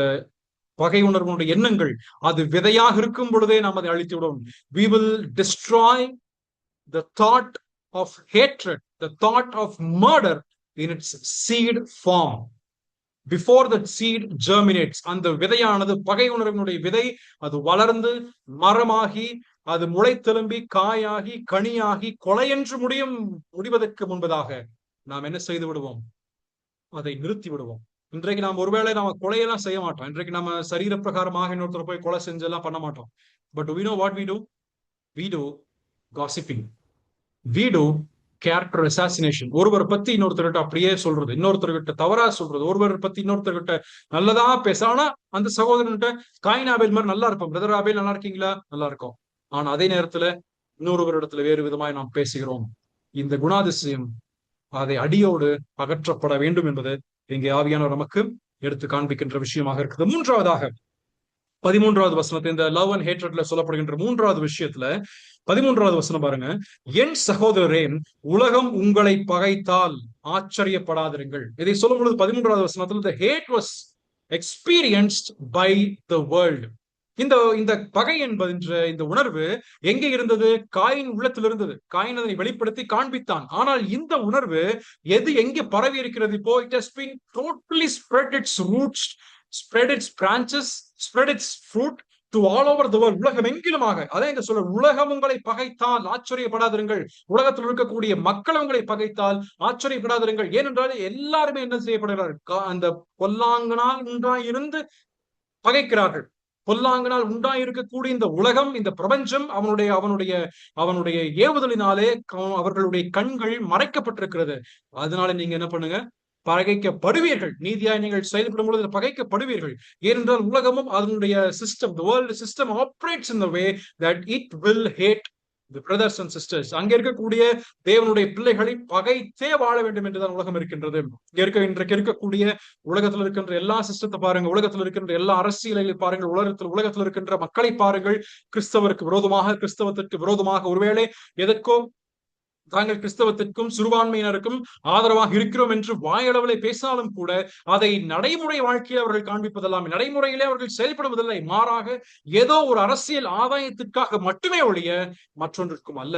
பகை உணர்வுடைய எண்ணங்கள் அது விதையாக இருக்கும் பொழுதே நாம் அதை அழித்து விடுவோம். We will destroy the thought of hatred, the thought of murder in its seed form. Before that seed germinates, அந்த விதையானது, பகை உணர்வினுடைய விதை, அது வளர்ந்து மரமாகி, அது முளைத்தெலும்பி காயாகி கனியாகி கொலை என்று முடிவதற்கு முன்பதாக நாம் என்ன செய்து விடுவோம்? அதை நிறுத்தி விடுவோம். இன்றைக்கு நாம் ஒருவேளை நாம கொலையெல்லாம் செய்ய மாட்டோம். இன்றைக்கு நம்ம சரீர பிரகாரமாக இன்னொருத்தர் போய் கொலை செஞ்செல்லாம் பண்ண மாட்டோம். But we know what we do? We do gossiping. we do character assassination. ஒருவர் பத்தி இன்னொருத்தர்கிட்ட அப்படியே சொல்றது, இன்னொருத்தர்கிட்ட தவறா சொல்றது, ஒருவர் பத்தி இன்னொருத்தர்கிட்ட நல்லதா பேச. ஆனா அந்த சகோதரன்கிட்ட காயின் ஆபேல் மாதிரி நல்லா இருப்போம், பிரதர் ஆபேல் நல்லா இருக்கீங்களா, நல்லா இருக்கும். ஆனா அதே நேரத்துல இன்னொருவரிடத்துல வேறு விதமாய் நாம் பேசுகிறோம். இந்த குணாதிசயம் அதை அடியோடு அகற்றப்பட வேண்டும் என்பது இங்கே ஆவியானவர் நமக்கு எடுத்து காண்பிக்கின்ற விஷயமாக இருக்குது. மூன்றாவதாக 13வது வசனத்தை, இந்த லவ் அண்ட் ஹேட்ரட்ல சொல்லப்படுகின்ற மூன்றாவது விஷயத்துல 13வது வசனம் பாருங்க. என் சகோதரரே, உலகம் உங்களை பகைத்தால் ஆச்சரியப்படாதிருங்கள். இதை சொல்லும் பொழுது 13வது வசனத்துல the hate was experienced by the world. இந்த இந்த பகை என்பது இந்த உணர்வு எங்கே இருந்தது? காயின் உள்ளத்தில் இருந்தது. காயின் அதனை வெளிப்படுத்தி காண்பித்தான். ஆனால் இந்த உணர்வு எது எங்கே பரவி இருக்கிறது? இப்போ it has been totally spread its roots, spread its branches, spread its fruit to all over the world. உலகம் எங்கிலுமாக. அதான் இங்க சொல்ற, உலகம் உங்களை பகைத்தால் ஆச்சரியப்படாதிருங்கள். உலகத்தில் இருக்கக்கூடிய மக்கள் உங்களை பகைத்தால் ஆச்சரியப்படாதிருங்கள். ஏனென்றால் எல்லாருமே என்ன செய்யப்படுகிறார்கள்? அந்த பொல்லாங்கனால் உண்டாயிருந்து பகைக்கிறார்கள். பொல்லாங்கனால் உண்டாயிருக்கக்கூடிய இந்த உலகம், இந்த பிரபஞ்சம் அவனுடைய ஏவுதலினாலே அவர்களுடைய கண்கள் மறைக்கப்பட்டிருக்கிறது. அதனால நீங்க என்ன பண்ணுங்க? பகைக்கப்படுவீர்கள். நீதியாய் நீங்கள் செயல்படும் பொழுது பகைக்கப்படுவீர்கள். ஏனென்றால் உலகமும் அதனுடைய system, the world system operates in the way that it will hate the brothers and sisters. அங்க இருக்கக்கூடிய தேவனுடைய பிள்ளைகளை பகைத்தே வாழ வேண்டும் என்றுதான் உலகம் இருக்கின்றது. இன்றைக்கு இருக்கக்கூடிய உலகத்தில் இருக்கின்ற எல்லா சிஸ்டத்தை பாருங்க, உலகத்தில் இருக்கின்ற எல்லா அரசியலை பாருங்கள், உலகத்தில் இருக்கின்ற மக்களை பாருங்கள். கிறிஸ்தவருக்கு விரோதமாக, கிறிஸ்தவத்திற்கு விரோதமாக, ஒருவேளை எதற்கோ தாங்கள் கிறிஸ்தவத்திற்கும் சிறுபான்மையினருக்கும் ஆதரவாக இருக்கிறோம் என்று வாயளவிலே பேசினாலும் கூட அதை நடைமுறை வாழ்க்கையில் அவர்கள் காண்பிப்பதெல்லாம், நடைமுறையிலே அவர்கள் செயல்படுவதில்லை. மாறாக ஏதோ ஒரு அரசியல் ஆதாயத்திற்காக மட்டுமே ஒழிய மற்றொன்றிற்கும் அல்ல.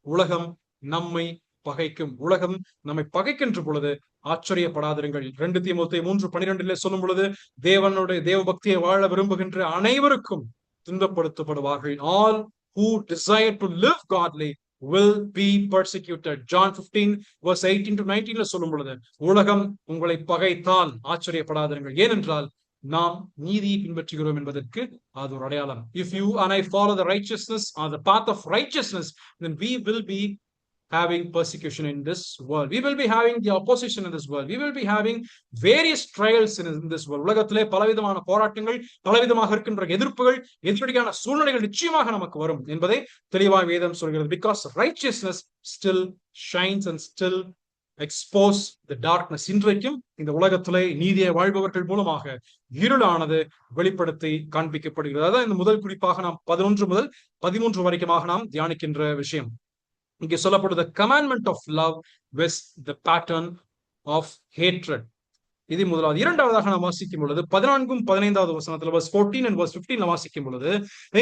உலகம் நம்மை பகைக்கும். உலகம் நம்மை பகைக்கின்ற பொழுது ஆச்சரியப்படாதிருங்கள். 2 தீமோத்தேயு 3:12 சொல்லும் பொழுது, தேவ பக்தியை வாழ விரும்புகின்ற அனைவருக்கும் துன்பப்படுத்தப்படுவார்கள். All who desire to live godly will be persecuted. John 15:18-19 சொல்லும் பொழுது, உலகம் உங்களை பகைத்தால் ஆச்சரியப்படாதிருங்கள். ஏனென்றால் நாம் நீதியை பின்பற்றுகிறோம் என்பதற்கு அது ஒரு அடையாளம். If you and I follow the righteousness or the path of righteousness, then we will be having persecution in this world. We will be having the opposition in this world. We will be having various trials in this world. உலகத்திலே பலவிதமான போராட்டங்கள், பலவிதமாக இருக்கின்ற எதிர்ப்புகள், எதிரடியான சூழ்நிலைகள் நிச்சயமாக நமக்கு வரும் என்பதை தெளிவாக வேதம் சொல்கிறது. Because righteousness still shines and still expose the darkness. இன்றைக்கும் இந்த உலகத்திலே நீதியை வாழ்பவர்கள் மூலமாக இருளானது வெளிப்படுத்தி காண்பிக்கப்படுகிறது. அதான் இந்த முதல் குறிப்பாக நாம் 11 முதல் 13 வரைக்குமாக நாம் தியானிக்கின்ற விஷயம். இங்கே சொல்லப்படுது, commandment of love with the pattern of hatred. இது முதலாவது. இரண்டாவதாக நாம் வாசிக்கும் பொழுது 14-15 வசனத்துல verse 14 and verse 15 வாசிக்கும் பொழுது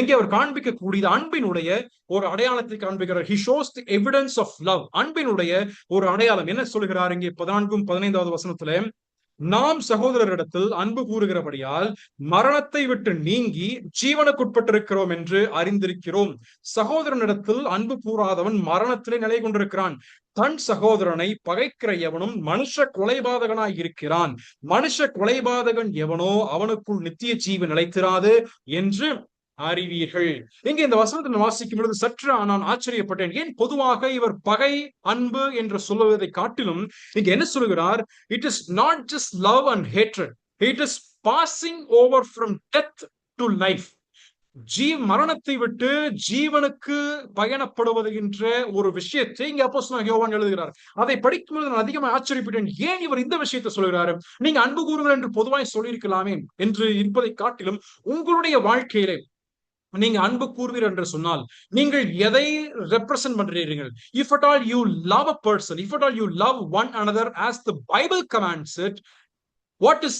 இங்கே அவர் காண்பிக்கக்கூடிய அன்பினுடைய ஒரு அடையாளத்தை காண்பிக்கிறார். He shows the evidence of love. அன்பினுடைய ஒரு அடையாளம் என்ன சொல்கிறார் இங்கே 14-15 வசனத்துல? நாம் சகோதரரிடத்தில் அன்பு கூறுகிறபடியால் மரணத்தை விட்டு நீங்கி ஜீவனுக்குட்பட்டிருக்கிறோம் என்று அறிந்திருக்கிறோம். சகோதரனிடத்தில் அன்பு கூறாதவன் மரணத்திலே நிலை கொண்டிருக்கிறான். தன் சகோதரனை பகைக்கிற எவனும் மனுஷ கொலைபாதகனாய் இருக்கிறான். மனுஷ கொலைபாதகன் எவனோ அவனுக்குள் நித்திய ஜீவன் நிலைத்திராது என்று அறிவீர்கள். இங்க இந்த வசனத்தை வாசிக்கும் பொழுது சற்று நான் ஆச்சரியப்பட்டேன். ஏன் பொதுவாக இவர் பகை, அன்பு என்று சொல்லுவதை காட்டிலும் இங்க என்ன சொல்கிறார்? It is not just love and hatred, it is passing over from death to life. மரணத்தை விட்டு ஜீவனுக்கு பயணப்படுவது என்ற ஒரு விஷயத்தை இங்க அப்போஸ்தலனாகிய யோவான் எழுதுகிறார். அதை படிக்கும்போது நான் அதிகமாக ஆச்சரியப்பட்டேன். ஏன் இவர் இந்த விஷயத்தை சொல்கிறாரு? நீங்க அன்பு கூறுங்கள் என்று பொதுவாய் சொல்லியிருக்கலாமே என்று இருப்பதை காட்டிலும் உங்களுடைய வாழ்க்கையிலே நீங்க அன்பு கூறுவீர் என்று சொன்னால் நீங்கள் எதை represent பண்றீர்கள்? If at all you love a person, if at all you love one another as the Bible commands it, what is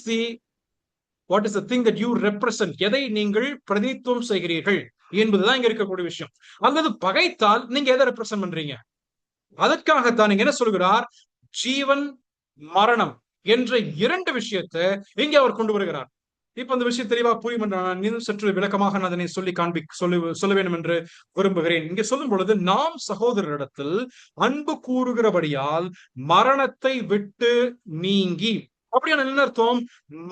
the thing that you represent? எதை நீங்கள் பிரதிநிதித்துவம் செய்கிறீர்கள் என்பதுதான் இங்க இருக்கக்கூடிய விஷயம். அல்லது பகைத்தால் நீங்க எதை ரெப்ரசன்ட் பண்றீங்க? அதற்காகத்தான் நீங்க என்ன சொல்கிறார்? ஜீவன், மரணம் என்ற 2 விஷயத்தை இங்கே அவர் கொண்டு வருகிறார். இப்ப அந்த விஷயம் தெளிவாக புரியும் என்று நான் இன்னும் சற்று விளக்கமாக நான் அதனை சொல்ல வேண்டும் என்று விரும்புகிறேன். இங்கே சொல்லும் பொழுது, நாம் சகோதரரிடத்தில் அன்பு கூறுகிறபடியால் மரணத்தை விட்டு நீங்கி. அப்படியான என்ன அர்த்தம்?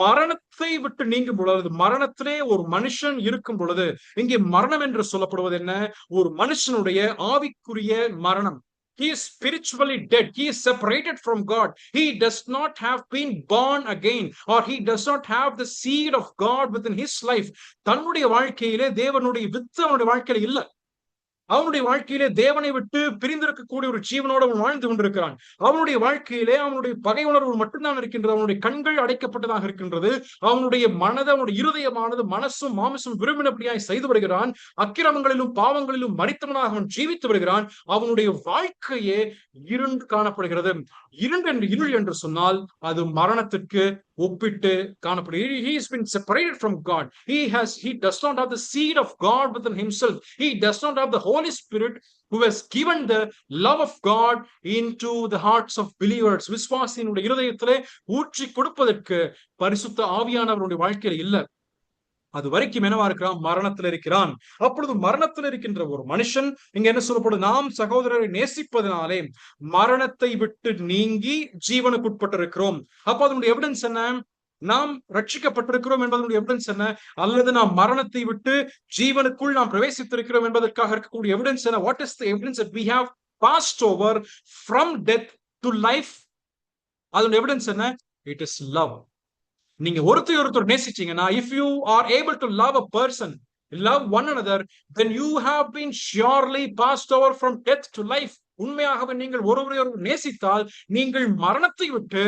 மரணத்தை விட்டு நீங்கும் பொழுது, மரணத்திலே ஒரு மனுஷன் இருக்கும் பொழுது, இங்கே மரணம் என்று சொல்லப்படுவது என்ன? ஒரு மனுஷனுடைய ஆவிக்குரிய மரணம். He is spiritually dead. He is separated from God. He does not have been born again, or he does not have the seed of God within his life. தன்னுடைய வாழ்க்கையிலே தேவனுடைய வித்து அவனுடைய வாழ்க்கையில இல்ல. அவனுடைய வாழ்க்கையிலே தேவனை விட்டு பிரிந்திருக்கக்கூடிய ஒரு ஜீவனோடு அவன் வாழ்ந்து கொண்டிருக்கிறான். அவனுடைய வாழ்க்கையிலே அவனுடைய பகை உணர்வு மட்டும்தான் இருக்கின்றது. அவனுடைய கண்கள் அடைக்கப்பட்டதாக இருக்கின்றது. அவனுடைய மனது, அவனுடைய இருதயமானது மனசும் மாமிசும் விரும்பினபடியாய் செய்து வருகிறான். அக்கிரமங்களிலும் பாவங்களிலும் மரித்தவனாக அவன் ஜீவித்து வருகிறான். அவனுடைய வாழ்க்கையே இருண்டு காணப்படுகிறது. இருள் என்று சொன்னால் அது மரணத்திற்கு ஒப்பிட்டு காணப்படுகிறது. He has been separated from God. He does not have the seed of God within himself. He does not have the Holy Spirit who has given the love of God into the hearts of believers. விசுவாசியினுடைய இருதயத்திலே ஊற்றி கொடுப்பதற்கு பரிசுத்த ஆவியானவருடைய வாழ்க்கையில இல்ல. அது வரைக்கும் என்னவா இருக்கிறான்? மரணத்தில் இருக்கிறான். அப்பொழுது மரணத்தில் இருக்கின்ற ஒரு மனுஷன் இங்க என்ன சொல்லப்படும்? நாம் சகோதரரை நேசிப்பதனாலே மரணத்தை விட்டு நீங்கி ஜீவனுக்குட்பட்டிருக்கிறோம். அப்ப அதனுடைய எவிடன்ஸ் என்ன? நாம் ரட்சிக்கப்பட்டிருக்கிறோம் என்பதனுடைய எவிடன்ஸ் என்ன? அல்லது நாம் மரணத்தை விட்டு ஜீவனுக்குள் நாம் பிரவேசித்திருக்கிறோம் என்பதற்காக இருக்கக்கூடிய எவிடன்ஸ் என்ன? What is the evidence that we have passed over from death to life? அதனுடைய எவிடன்ஸ் என்ன? It is love. நீங்க ஒருத்தர் நேசிச்சீங்கன்னா, if you are able to love a person, love one another, then you have been surely passed over from death to life. உண்மையாகவே நீங்கள் ஒருவரை நேசித்தால் நீங்கள் மரணத்தை விட்டு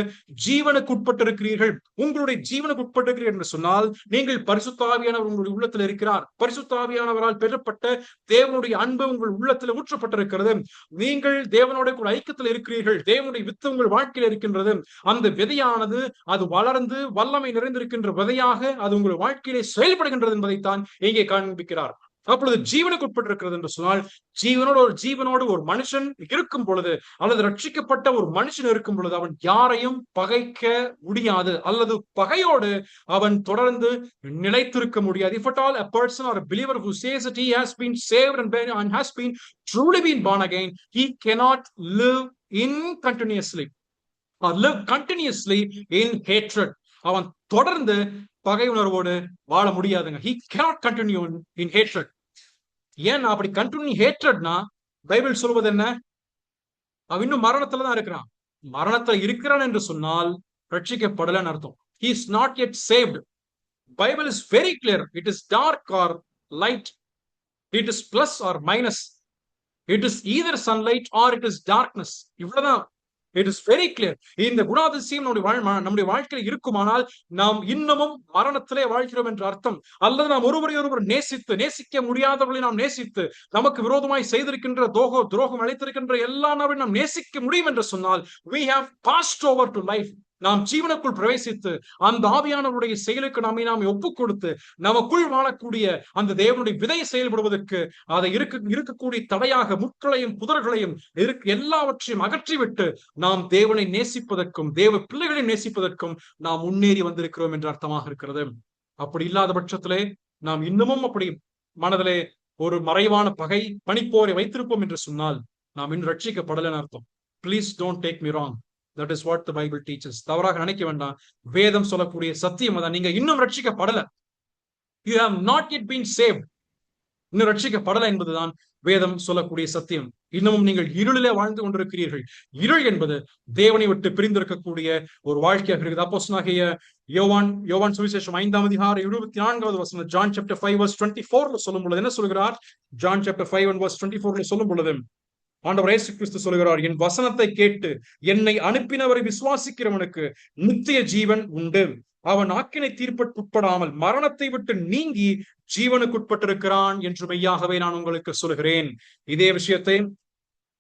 ஜீவனுக்கு உட்பட்டிருக்கிறீர்கள். உங்களுடைய ஜீவனுக்கு உட்பட்டிருக்கிறீர்கள் என்று சொன்னால் நீங்கள் பரிசுத்த ஆவியானவர் உங்களுடைய உள்ளத்தில் இருக்கிறார். பரிசுத்த ஆவியானவரால் பெறப்பட்ட தேவனுடைய அன்பு உங்கள் உள்ளத்தில் ஊற்றப்பட்டிருக்கிறது. நீங்கள் தேவனுடைய கூட ஐக்கியத்தில் இருக்கிறீர்கள். தேவனுடைய வித்து உங்கள் வாழ்க்கையில் இருக்கின்றது. அந்த விதையானது அது வளர்ந்து வல்லமை நிறைந்திருக்கின்ற விதையாக அது உங்கள் வாழ்க்கையிலே செயல்படுகின்றது என்பதைத்தான் இங்கே காண்பிக்கிறார். அப்பொழுது ஜீவனுக்கு உட்பட்டிருக்கிறது என்று சொன்னால் ஜீவனோடு ஒரு மனுஷன் இருக்கும் பொழுது, அல்லது ரட்சிக்கப்பட்ட ஒரு மனுஷன் இருக்கும் பொழுது அவன் யாரையும் பகைக்க முடியாது, அல்லது பகையோடு அவன் தொடர்ந்து நிலைத்திருக்க முடியாது. If at all a person or a believer who says that he has been saved and has been truly been born again, he cannot live continuously or live continuously in hatred. அவன் தொடர்ந்து பகை உணர்வோடு வாழ முடியாதுங்க. He cannot continue in hatred. ஏன் அப்படி continue ஹேட்ரட்னா Bible சொல்வது என்ன? அவன் இன்னும் மரணத்துல தான் இருக்கிறான். மரணத்துல இருக்கிறான் என்று சொன்னால் ரட்சிக்கப்படலன்னு அர்த்தம். He is not yet saved. Bible is very clear. It is dark or light. It is plus or minus. It is either sunlight or it is darkness. இவ்வளவுதான். It is very clear. இந்த குணாதிசயம் நம்முடைய வாழ்க்கையில் இருக்குமானால் நாம் இன்னமும் மரணத்திலே வாழ்கிறோம் என்று அர்த்தம். அல்லது நாம் ஒருவர் நேசிக்க முடியாதவர்களை நாம் நேசித்து நமக்கு விரோதமாய் செய்திருக்கின்ற துரோகம் அழைத்திருக்கின்ற எல்லா நபரையும் நாம் நேசிக்க முடியும் என்று சொன்னால் we have passed over to life. நாம் ஜீவனுக்குள் பிரவேசித்து அந்த ஆவியானவருடைய செயலுக்கு நாம் ஒப்புக் கொடுத்து நமக்குள் வாழக்கூடிய அந்த தேவனுடைய விதை செயல்படுவதற்கு அதை இருக்கக்கூடிய தடையாக முட்களையும் புதர்களையும் எல்லாவற்றையும் அகற்றிவிட்டு நாம் தேவனை நேசிப்பதற்கும் தேவ பிள்ளைகளை நேசிப்பதற்கும் நாம் முன்னேறி வந்திருக்கிறோம் என்று அர்த்தமாக இருக்கிறது. அப்படி இல்லாத பட்சத்திலே நாம் இன்னமும் அப்படி மனதிலே ஒரு மறைவான பகை பனிப்போரை வைத்திருப்போம் என்று சொன்னால் நாம் இன்னும் ரட்சிக்கப்படலன்னு அர்த்தம். Please don't take me wrong. That is what the Bible teaches. தவறாக நினைக்க வேண்டாம். வேதம் சொல்லக்கூடிய சத்தியம் அதான். நீங்க இன்னும் ரட்சிக்கப்படல. You have not yet been saved. இன்னும் ரட்சிக்கப்படல என்பதுதான் வேதம் சொல்லக்கூடிய சத்தியம். இன்னமும் நீங்கள் இருளிலே வாழ்ந்து கொண்டிருக்கிறீர்கள். இருள் என்பது தேவனை விட்டு பிரிந்திருக்கக்கூடிய ஒரு வாழ்க்கையாக இருக்குது. அப்போஸ்தலனாகிய யோவான் சுவிசேஷம் 5ஆம் அதிகாரம் 24வது வசனம், John chapter 5 verse 24 சொல்லும் பொழுது என்ன சொல்கிறார்? John chapter 5 verse 24 சொல்லும் பொழுது ஆண்டவர் இயேசு கிறிஸ்து சொல்கிறார், என் வசனத்தை கேட்டு என்னை அனுப்பினவரை விசுவாசிக்கிறவனுக்கு நித்திய ஜீவன் உண்டு. அவன் ஆக்கினை தீர்ப்புட்படாமல் மரணத்தை விட்டு நீங்கி ஜீவனுக்குட்பட்டிருக்கிறான் என்று மெய்யாகவே நான் உங்களுக்கு சொல்கிறேன். இதே விஷயத்தை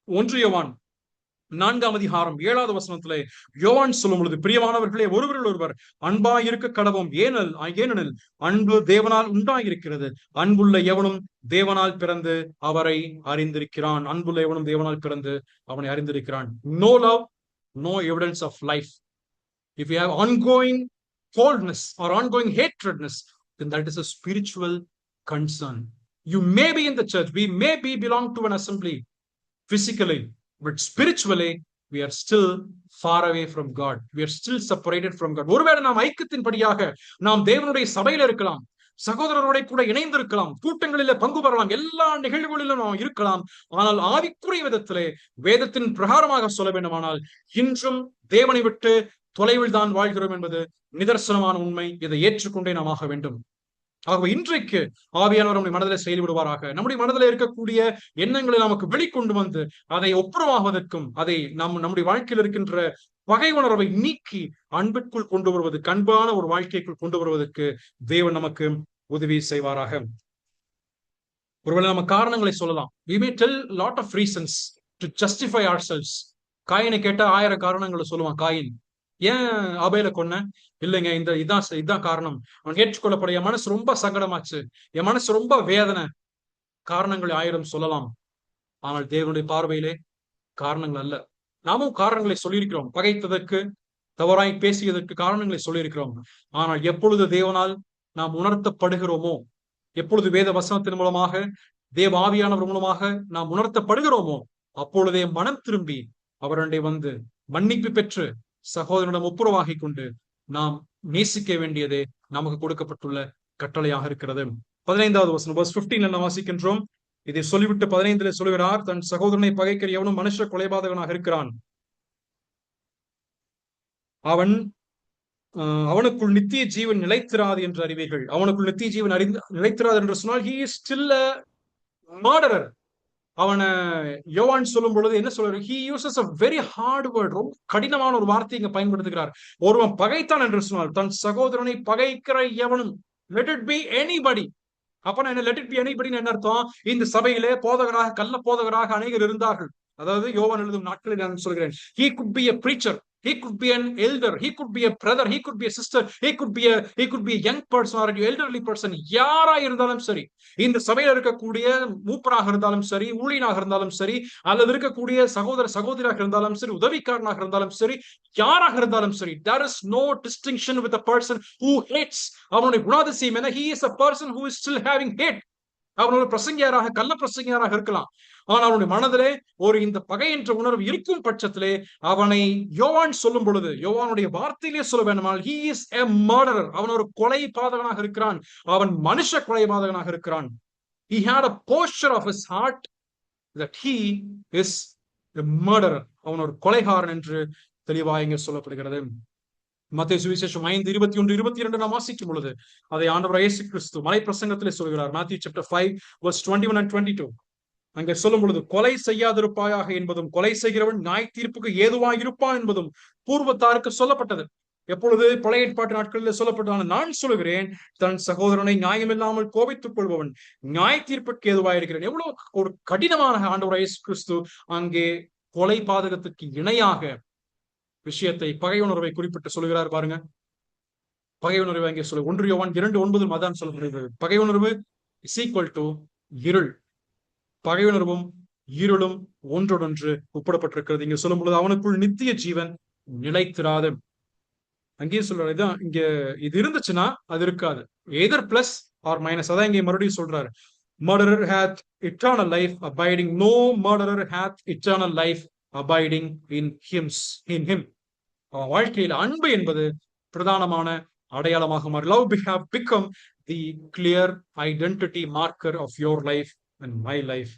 1 யோவான் 4ஆம் அதிகாரம் 7வது வசனத்திலே யோவான் சொல்லும் பொழுது, பிரியமானவர்களே, ஒருவர் அன்பாயிருக்க கடவோம். ஏனெனில் அன்பு தேவனால் உண்டாயிருக்கிறது. அன்புள்ள எவனும் தேவனால் பிறந்து அவரை அறிந்திருக்கிறான். அன்புள்ள எவனும் தேவனால் பிறந்து அவனை அறிந்திருக்கிறான். No love, no evidence of life. If you have ongoing coldness or ongoing hatredness, then that is a spiritual concern. You may be in the church, we may be belong to an assembly physically, but spiritually we are still far away from God. We are still separated from God. ஒருவேளை நாம் ஐக்கியத்தின்படியாக நாம் தேவனுடைய சபையில இருக்கலாம், சகோதரரோட கூட இணைந்திருக்கலாம், கூட்டங்களிலே பங்கு பெறலாம், எல்லா நிகழ்வுகளிலும் நாம் இருக்கலாம். ஆனால் ஆவிக்குரிய விதத்திலே வேதத்தின் பிரகாரமாக சொல்ல வேண்டுமானால் இன்றும் தேவனை விட்டு தொலைவில் தான் வாழ்கிறோம் என்பது நிதர்சனமான உண்மை. இதை ஏற்றுக்கொண்டே நாம் ஆக வேண்டும். ஆகவே இன்றைக்கு ஆவியானவர் நம்முடைய மனதில் செயல்படுவாராக. நம்முடைய மனதில் இருக்கக்கூடிய எண்ணங்களை நமக்கு வெளிக்கொண்டு வந்து அதை ஒப்புரவாகுவதற்கும், அதை நம்முடைய வாழ்க்கையில் இருக்கின்ற பகை உணர்வை நீக்கி அன்பிற்குள் கொண்டு வருவதற்கு, அன்பான ஒரு வாழ்க்கைக்குள் கொண்டு வருவதற்கு தேவன் நமக்கு உதவி செய்வாராக. ஒருவேளை நம்ம காரணங்களை சொல்லலாம். We may tell lot of reasons to justify ourselves. காயினை கேட்டா 1000 காரணங்களை சொல்லுவான். காயின் ஏன் ஆபேலை கொன்ன? இல்லைங்க, இதான் காரணம். அவன் ஏற்றுக்கொள்ளப்பட என் மனசு ரொம்ப சங்கடமாச்சு, என் மனசு ரொம்ப வேதனை. காரணங்களை 1000 சொல்லலாம். ஆனால் தேவனுடைய பார்வையிலே காரணங்கள் அல்ல. நாமும் காரணங்களை சொல்லியிருக்கிறோம். பகைத்ததற்கு, தவறாய் பேசியதற்கு காரணங்களை சொல்லியிருக்கிறோம். ஆனால் எப்பொழுது தேவனால் நாம் உணர்த்தப்படுகிறோமோ, எப்பொழுது வேத வசனத்தின் மூலமாக, தேவ ஆவியானவர் மூலமாக நாம் உணர்த்தப்படுகிறோமோ, அப்பொழுதே மனம் திரும்பி அவருடைய வந்து மன்னிப்பு பெற்று சகோதரனிடம் ஒப்புரவாகி கொண்டு நாம் நேசிக்க வேண்டியதே நமக்கு கொடுக்கப்பட்டுள்ள கட்டளையாக இருக்கிறது. 15வது வசனம் verse 15 வாசிக்கின்றோம். இதை சொல்லிவிட்டு 15 சொல்லுகிறார், தன் சகோதரனை பகைக்கிற எவனும் மனுஷ கொலைபாதகனாக இருக்கிறான், அவனுக்குள் நித்திய ஜீவன் நிலைத்திராது என்று அறிவீர்கள். அவனுக்குள் நித்திய ஜீவன் நிலைத்திராது என்று சொன்னால் he is still a murderer. அவனை யோவான் சொல்லும் பொழுது என்ன சொல்றாரு? he uses a very hard word. ரொம்ப கடினமான ஒரு வார்த்தை இங்க பயன்படுத்துகிறார். ஒருவன் பகைத்தான் என்று சொன்னால், தன் சகோதரனை பகைக்கிற எவனும், let it be anybody. அப்ப என்ன let it be anybody என்ன அர்த்தம்? இந்த சபையிலே போதகராக, கள்ள போதகராக அநேகர் இருந்தார்கள். அதாவது யோவான் எழுதும் நாட்களில் நான் சொல்கிறேன், he could be a preacher, he could be an elder, he could be a brother, he could be a sister, he could be a young person or an elderly person. யாரா இருந்தாலும் சரி, இந்த சபையில இருக்கக்கூடிய மூப்பராக இருந்தாலும் சரி, ஊழியனாக இருந்தாலும் சரி, அல்லது இருக்கக்கூடிய சகோதராக இருந்தாலும் சரி, உதவிக்காரனாக இருந்தாலும் சரி, யாராக இருந்தாலும் சரி, there is no distinction with a person who hates. அவனுடைய குணாதிசயம் என்ன? he is a person who is still having hate. அவன் ஒரு பிரசங்கியாராக, கள்ள பிரசங்கியாராக இருக்கலாம். ஆனால் அவனுடைய மனதிலே ஒரு இந்த பகை என்ற உணர்வு இருக்கும் பட்சத்திலே அவனை யோவான் சொல்லும் பொழுது, யோவானுடைய வார்த்தையிலே சொல்ல வேண்டுமானால் he is a murderer. அவன் ஒரு கொலை பாதகனாக இருக்கிறான், அவன் மனுஷ கொலை பாதகனாக இருக்கிறான். He had a posture of his heart that he is a murderer. அவன் ஒரு கொலைகாரன் என்று தெளிவாக இங்கே சொல்லப்படுகிறது. மத்தேயு சுவிசேஷம் 5:21, 22 நாம் வாசிக்கும் பொழுது அதை ஆண்டவர் இயேசு கிறிஸ்து மலை பிரசங்கத்திலே சொல்கிறார். Matthew chapter 5 verse 21 and 22 அங்கே சொல்லும் பொழுது, கொலை செய்யாதிருப்பாயாக என்பதும், கொலை செய்கிறவன் நியாய தீர்ப்புக்கு ஏதுவாக இருப்பான் என்பதும் பூர்வத்தாருக்கு சொல்லப்பட்டது. எப்பொழுது? பழைய ஏற்பாட்டு நாட்களில் சொல்லப்பட்டதான. நான் சொல்லுகிறேன், தன் சகோதரனை நியாயமில்லாமல் கோபித்துக் கொள்பவன் நியாய தீர்ப்புக்கு ஏதுவாக இருக்கிறேன். எவ்வளவு ஒரு கடினமான ஆண்டவர் இயேசு கிறிஸ்து அங்கே கொலை பாதகத்துக்கு இணையாக விஷயத்தை, பகை உணர்வை குறிப்பிட்டு சொல்லுகிறார். பாருங்க, பகை உணர்வு அங்கே சொல்லு 1 யோவான் 2:9 அதான் சொல்லப்படுகிறது. பகை உணர்வு இஸ் ஈக்குவல் டு இருள். பகை உணர்வும் இருளும் ஒன்றொன்று ஒப்பிடப்பட்டிருக்கிறது. இங்க சொல்லும் பொழுது அவனுக்குள் நித்திய ஜீவன் நிலைத்திராது. அங்கேயும் சொல்றாரு, இதான் இங்க இது இருந்துச்சுன்னா அது இருக்காது. எதர் பிளஸ் ஆர் மைனஸ். அதான் இங்கே மறுபடியும் சொல்றாரு, murderer hath eternal life abiding, no murderer hath eternal life abiding in him. வாழ்க்கையில் அன்பு என்பது பிரதானமான அடையாளமாக மாறி. Love have become the clear identity marker of your life and my life.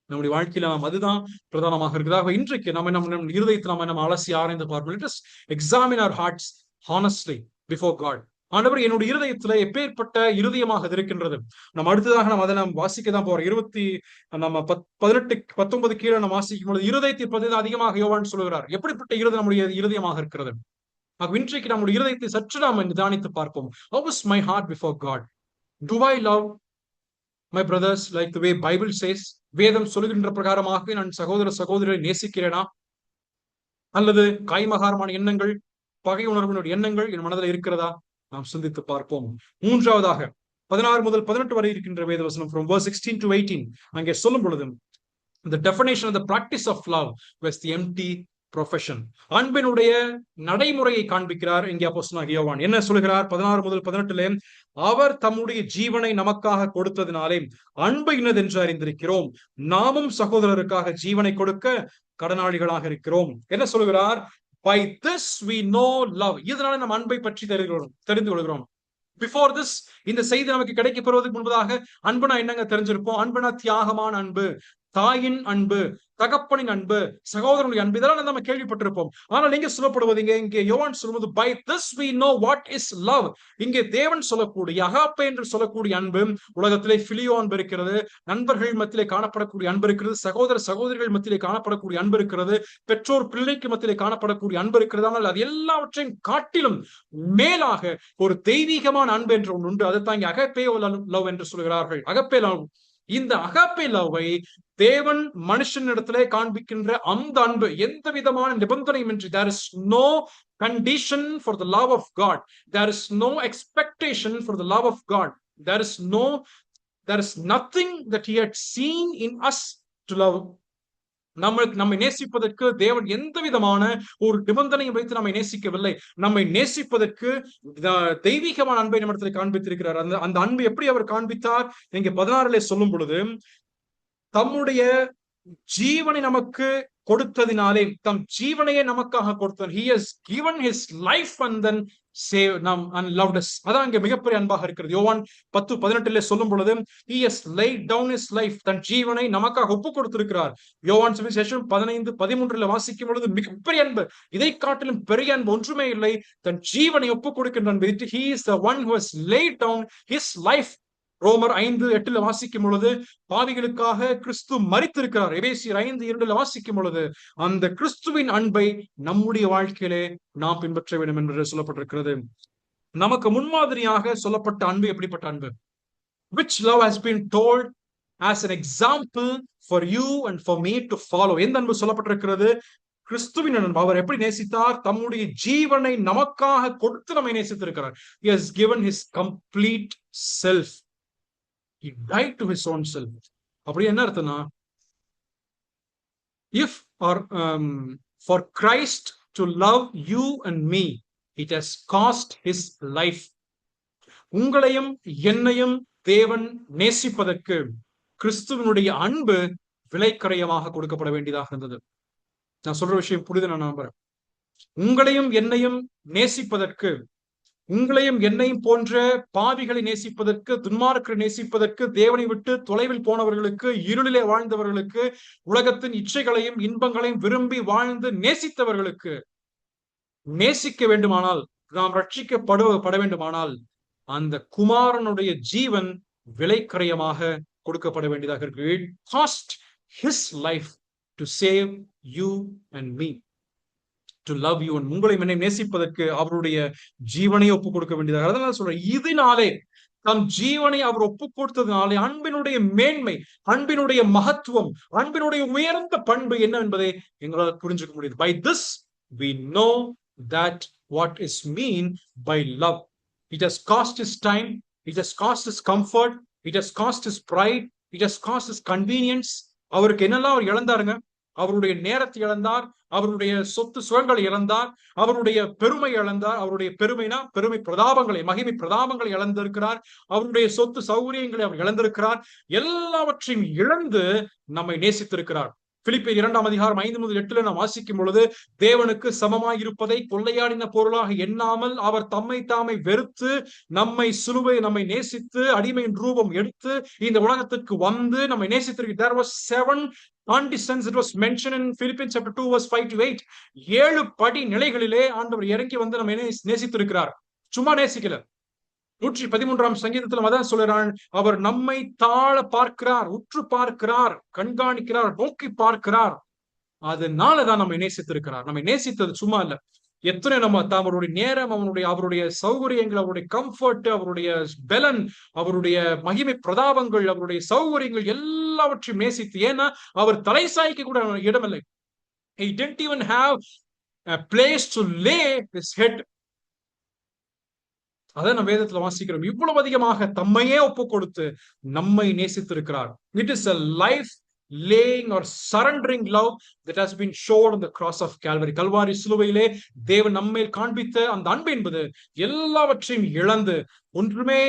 நம்முடைய வாழ்க்கையில நாம் அதுதான் பிரதானமாக இருக்கிறதாக. இன்றைக்கு நம்ம இருதயத்தை நம்ம அலசி ஆராய்ந்து பார்ப்போம். Let us examine our hearts honestly before God. ஆண்டவர், என்னுடைய இருதயத்துல எப்பேற்பட்ட இருதயமாக இருக்கின்றது. நம்ம அடுத்ததாக நம்ம அதை வாசிக்க தான் போறோம். நம்ம 18-19 கீழே நம்ம வாசிக்கும் பொழுது இருதயத்தை பற்றி அதிகமாக யோவான் சொல்லுகிறார். எப்படிப்பட்ட இருதயம் நம்முடைய இருதயமாக இருக்கிறது? இன்றைக்கு நம்முடைய இருதயத்தை சற்று நாம் நிதானித்து பார்ப்போம். How is my heart before God? Do I love my brothers like the way Bible says? வேதம் சொல்லுகின்ற பிரகாரமாக நான் சகோதரரை நேசிக்கிறேனா? அல்லது காய்மகாரமான எண்ணங்கள், பகை உணர்வினுடைய எண்ணங்கள் என் மனதில் இருக்கிறதா? நாம் சிந்தித்து பார்ப்போம். மூன்றாவதாக 16 முதல் 18 வரை இருக்கின்ற வேதவசனம் from verse 16 to 18 அங்கே சொல்லும் பொழுது, the definition of the practice of love was the empty profession. அன்பினுடைய நடைமுறையை காண்பிக்கிறார் இங்கே அப்போஸ்தலனாகிய யோவான். என்ன சொல்கிறார்? 16 முதல் 18 அவர் தம்முடைய ஜீவனை நமக்காக கொடுத்ததினாலே அன்பு இன்னதென்று அறிந்திருக்கிறோம், நாமும் சகோதரருக்காக ஜீவனை கொடுக்க கடனாளிகளாக இருக்கிறோம். என்ன சொல்கிறார்? By this we know love. இதனால நம்ம அன்பை பற்றி தெரிந்து கொள்கிறோம். பிஃபோர் திஸ், இந்த செய்தி நமக்கு கிடைக்க பெறுவதற்கு முன்பதாக அன்புனா என்னங்க தெரிஞ்சிருப்போம்? அன்புனா தியாகமான அன்பு, தாயின் அன்பு, தகப்பனின் அன்பு, சகோதரனுடைய அன்பு, இதெல்லாம் நம்ம கேள்விப்பட்டிருப்போம். ஆனால் நீங்க சொல்லப்படுவது இங்கே யோவான் சொல்வது, by this we know what is love. இங்கே தேவன் சொல்லக்கூடிய அகாப்பே என்று சொல்லக்கூடிய அன்பு, உலகத்திலே பிலியோ அன்பு இருக்கிறது, நண்பர்கள் மத்தியிலே காணப்படக்கூடிய அன்பு இருக்கிறது, சகோதர சகோதரிகள் மத்தியிலே காணப்படக்கூடிய அன்பு இருக்கிறது, பெற்றோர் பிள்ளைக்கு மத்தியிலே காணப்படக்கூடிய அன்பு இருக்கிறது. ஆனால் அது எல்லாவற்றையும் காட்டிலும் மேலாக ஒரு தெய்வீகமான அன்பு என்று ஒன்று உண்டு. அதை தாங்க அகப்பே லவ் என்று சொல்கிறார்கள். அகப்பே லவ். இந்த அகாப்பே லவ்வை தேவன் மனுஷனிடத்திலே காண்பிக்கின்ற அந்த அன்பு எந்த விதமான நிபந்தனையும் இன்றி, there is no condition for the love of God, there is no expectation for the love of God, there is nothing that he had seen in us to love. நம்மை நேசிப்பதற்கு தேவன் எந்த விதமான ஒரு நிபந்தனையை வைத்து நம்மை நேசிக்கவில்லை. நம்மை நேசிப்பதற்கு தெய்வீகமான அன்பை நம்மிடத்தில் காண்பித்திருக்கிறார். அந்த அன்பு எப்படி அவர் காண்பித்தார்? இங்க 16 சொல்லும் பொழுது, தம்முடைய ஜீவனை நமக்கு கொடுத்ததினாலே, தம் ஜீவனையே நமக்காக கொடுத்தார். he has given his life and then saved and loved us. அதான் இங்க மிகப்பெரிய அன்பாக இருக்கிறது. யோவான் 10:18 சொல்லும் பொழுது, he has laid down his life, தன் ஜீவனை நமக்காக ஒப்பு கொடுத்திருக்கிறார். யோவான் சுவிசேஷம் 15:13 வாசிக்கும் பொழுது, மிகப்பெரிய அன்பு, இதை காட்டிலும் பெரிய அன்பு ஒன்றுமே இல்லை, தன் ஜீவனை ஒப்பு கொடுக்கின்ற அன்பு. he is the one who has laid down his life. ரோமர் 5:8 வாசிக்கும் பொழுது, பாவிகளுக்காக கிறிஸ்து மரித்திருக்கிறார். எபேசியர் 5:2 வாசிக்கும் பொழுது, அந்த கிறிஸ்துவின் அன்பை நம்முடைய வாழ்க்கையிலே நாம் பின்பற்ற வேண்டும் என்று சொல்லப்பட்டிருக்கிறது. நமக்கு முன்மாதிரியாக சொல்லப்பட்ட அன்பு எப்படிப்பட்ட அன்பு? which love has been told as an example for you and for me to follow. எந்த அன்பு சொல்லப்பட்டிருக்கிறது? கிறிஸ்துவின் அன்பு. அவர் எப்படி நேசித்தார்? தம்முடைய ஜீவனை நமக்காக கொடுத்து நம்மை நேசித்திருக்கிறார். he has given his complete self. He died to his own self. அப்படி என்ன அர்த்தம்னா, if or for Christ to love you and me, it has cost his life. உங்களையும் என்னையும் தேவன் நேசிப்பதற்கு கிறிஸ்துவனுடைய அன்பு விலைக்கரையமாக கொடுக்கப்பட வேண்டியதாக இருந்தது. நான் சொல்ற விஷயம் புரியுது நான் நம்புறேன். உங்களையும் என்னையும் நேசிப்பதற்கு, உங்களையும் என்னையும் போன்ற பாவிகளை நேசிப்பதற்கு, துன்மார்க்கரை நேசிப்பதற்கு, தேவனை விட்டு தொலைவில் போனவர்களுக்கு, இருளிலே வாழ்ந்தவர்களுக்கு, உலகத்தின் இச்சைகளையும் இன்பங்களையும் விரும்பி வாழ்ந்து நேசித்தவர்களுக்கு நேசிக்க வேண்டுமானால், நாம் ரட்சிக்கப்பட வேண்டுமானால், அந்த குமாரனுடைய ஜீவன் விலைக்கரையமாக கொடுக்கப்பட வேண்டியதாக இருக்கு. It cost his life to save you and me, to love you. உங்களை என்னை நேசிப்பதற்கு அவருடைய ஜீவனை ஒப்பு கொடுக்க வேண்டியதாக. அதனால சொல்றேன், இதனாலே, தம் ஜீவனை அவர் ஒப்பு கொடுத்ததுனாலே அன்பினுடைய மேன்மை, அன்பினுடைய மகத்துவம், அன்பினுடைய உயர்ந்த பண்பு என்ன என்பதை எங்களால் புரிஞ்சுக்க முடியுது. by this we know that what is mean by love. It has cost his time, it has cost his comfort, it has cost his pride, it has cost his convenience. அவருக்கு என்னெல்லாம் அவர் இழந்தாருங்க? அவருடைய நேரத்தை இழந்தார், அவருடைய சொத்து சுகங்களை இழந்தார், அவருடைய பெருமை இழந்தார். அவருடைய பெருமை பிரதாபங்களை, மகிமை பிரதாபங்களை இழந்திருக்கிறார். அவருடைய சொத்து சௌகரியங்களை அவர் இழந்திருக்கிறார். எல்லாவற்றையும் இழந்து நம்மை நேசித்திருக்கிறார். பிலிப்பியர் 2:5-8 நாம் வாசிக்கும் பொழுது, தேவனுக்கு சமமாய் இருப்பதை கொள்ளையாடின பொருளாக எண்ணாமல் அவர் தம்மை தாமை வெறுத்து நம்மை நேசித்து அடிமையின் ரூபம் எடுத்து இந்த உலகத்துக்கு வந்து நம்மை நேசித்திருக்கிறார். There was 7 condescends. It was mentioned in Philippians chapter 2 verse 5-8. 7 படி நிலைகளிலே ஆண்டவர் இறங்கி வந்து நம்மை நேசித்திருக்கிறார். சும்மா நேசிக்கல. 113ஆம் சங்கீதத்தில் அதான் சொல்றான், அவர் நம்மை தாழ பார்க்கிறார், உற்று பார்க்கிறார், கண்காணிக்கிறார், நோக்கி பார்க்கிறார். அதனாலதான் நம்மை நேசித்திருக்கிறார். நம்மை நேசித்தது சும்மா இல்ல. எத்தனை நம்ம அவருடைய நேரம், அவருடைய சௌகரியங்கள், அவருடைய கம்ஃபர்ட், அவருடைய பலன், அவருடைய மகிமை பிரதாபங்கள், அவருடைய சௌகரியங்கள் எல்லாவற்றையும் நேசித்து. ஏன்னா அவர் தலை சாய்க்க கூட இடமில்லை. He didn't even have a place to lay his head. அதை நம்ம வேதத்துல வாசிக்கிறோம். இவ்வளவு அதிகமாக தம்மையே ஒப்பு கொடுத்து நம்மை நேசித்திருக்கிறார். It is a life laying or surrendering love that has been shown on the cross of Calvary. Kalvari சிலுவையிலே தேவன் நம்மை காண்பித்த அந்த அன்பு என்பது எல்லாவற்றையும் இழந்து, ஒன்றுமே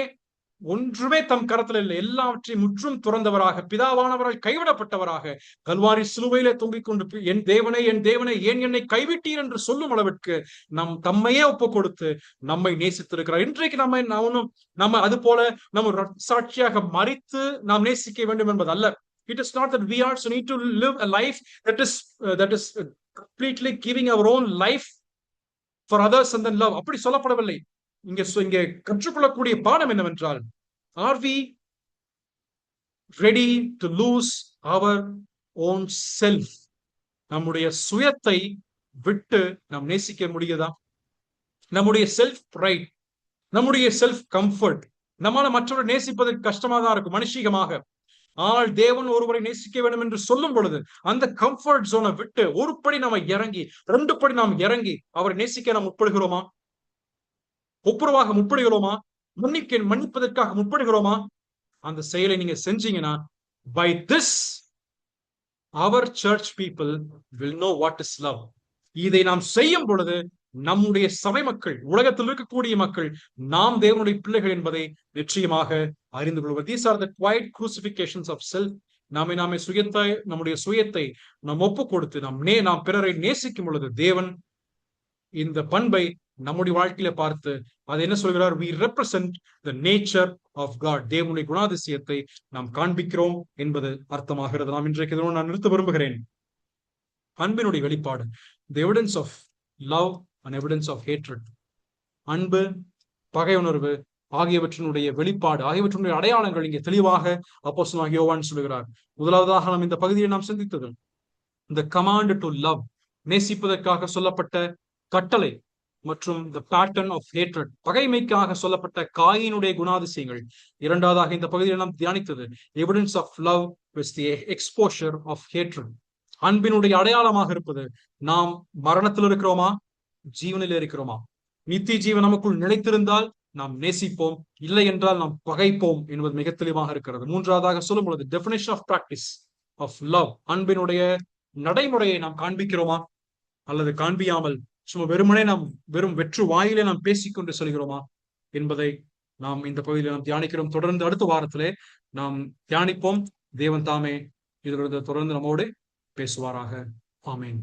ஒன்றுமே தம் கரத்தில் இல்லை, எல்லாவற்றையும் முற்றும் துறந்தவராக, பிதாவானவரால் கைவிடப்பட்டவராக, கல்வாரி சிலுவையிலே தொங்கிக் கொண்டு என் தேவனே ஏன் என்னை கைவிட்டீர் என்று சொல்லும் அளவிற்கு தம்மையே ஒப்பு கொடுத்து நம்மை நேசித்திருக்கிறார். இன்றைக்கு நம்ம அது போல நம்ம சாட்சியாக மரித்து நாம் நேசிக்க வேண்டும் என்பது அல்ல. It is not that we also need to live a life that is completely giving our own life for others and then love. அப்படி சொல்லப்படவில்லை. இங்கே கற்றுக்கொள்ளக்கூடிய பாடம் என்னவென்றால், are we ready to lose our own self? நம்முடைய சுயத்தை விட்டு நாம் நேசிக்க முடியுதா? நம்முடைய செல்ஃப் ப்ரைட், நம்முடைய செல்ஃப் கம்ஃபர்ட், நம்மால மற்றவரை நேசிப்பதற்கு கஷ்டமா தான் இருக்கும் மனுஷிகமாக. ஆனால் தேவன் ஒருவரை நேசிக்க வேண்டும் என்று சொல்லும் பொழுது அந்த கம்ஃபர்ட் ஜோனை விட்டு ஒரு படி நாம இறங்கி, 2 படி நாம் இறங்கி அவரை நேசிக்க நாம் முற்படுகிறோமா? ஒப்புரவாக முற்படுகிறோமா? மன்னிப்பதற்காக முற்படுகிறோமா? அந்த செயலை நீங்க செஞ்சீங்கன்னா, by this our church people will know what is love. இதை நாம் செய்யும் பொழுது நம்முடைய சபை மக்கள், உலகத்தில் இருக்கக்கூடிய மக்கள், நாம் தேவனுடைய பிள்ளைகள் என்பதை நிச்சயமாக அறிந்து கொள்வது. These are the quiet crucifixions of self. நம்முடைய சுயத்தை நாம் ஒப்பு கொடுத்து நாம் பிறரை நேசிக்கும் பொழுது தேவன் இந்த பண்பை நம்முடைய வாழ்க்கையில பார்த்து அது என்ன சொல்கிறார்? we represent the nature of God. தேவனுடைய குணாதிசயத்தை நாம் காண்பிக்கிறோம் என்பது அர்த்தமாகிறது. நாம் இன்றைக்கு நான் நிறுத்த விரும்புகிறேன். அன்பினுடைய வெளிப்பாடு, the evidence of love and evidence of hatred. அன்பு, பகை உணர்வு ஆகியவற்றினுடைய வெளிப்பாடு, ஆகியவற்றினுடைய அடையாளங்கள் இங்கே தெளிவாக அப்போஸ்தலனாகிய யோவான் சொல்கிறார். முதலாவதாக நாம் இந்த பகுதியை நாம் சிந்தித்தது the command to love, நேசிப்பதற்காக சொல்லப்பட்ட கட்டளை, மற்றும் the pattern of hatred, பகைமைக்காக சொல்லப்பட்ட காயினுடைய குணாதிசயங்கள். இரண்டாவதாக இந்த பகுதியில் நாம் தியானித்தது evidence of love with the exposure of hatred. அன்பினுடைய அடையாளமாக இருப்பது நாம் மரணத்தில் இருக்கிறோமா, ஜீவனில் இருக்கிறோமா? நித்திய ஜீவன் நமக்குள் நிலைத்திருந்தால் நாம் நேசிப்போம், இல்லை என்றால் நாம் பகைப்போம் என்பது மிக தெளிவாக இருக்கிறது. மூன்றாவதாக சொல்லும் பொழுது definition of practice of love, அன்பினுடைய நடைமுறையை நாம் காண்பிக்கிறோமா அல்லது காண்பியாமல் சும்மா வெறுமனே வெறும் வெற்று வாயிலே நாம் பேசிக்கொண்டு செல்கிறோமா என்பதை நாம் இந்த பகுதியில் நாம் தியானிக்கிறோம். தொடர்ந்து அடுத்த வாரத்திலே நாம் தியானிப்போம். தேவன் தாமே இதிலிருந்து தொடர்ந்து நம்மோடு பேசுவாராக. ஆமேன்.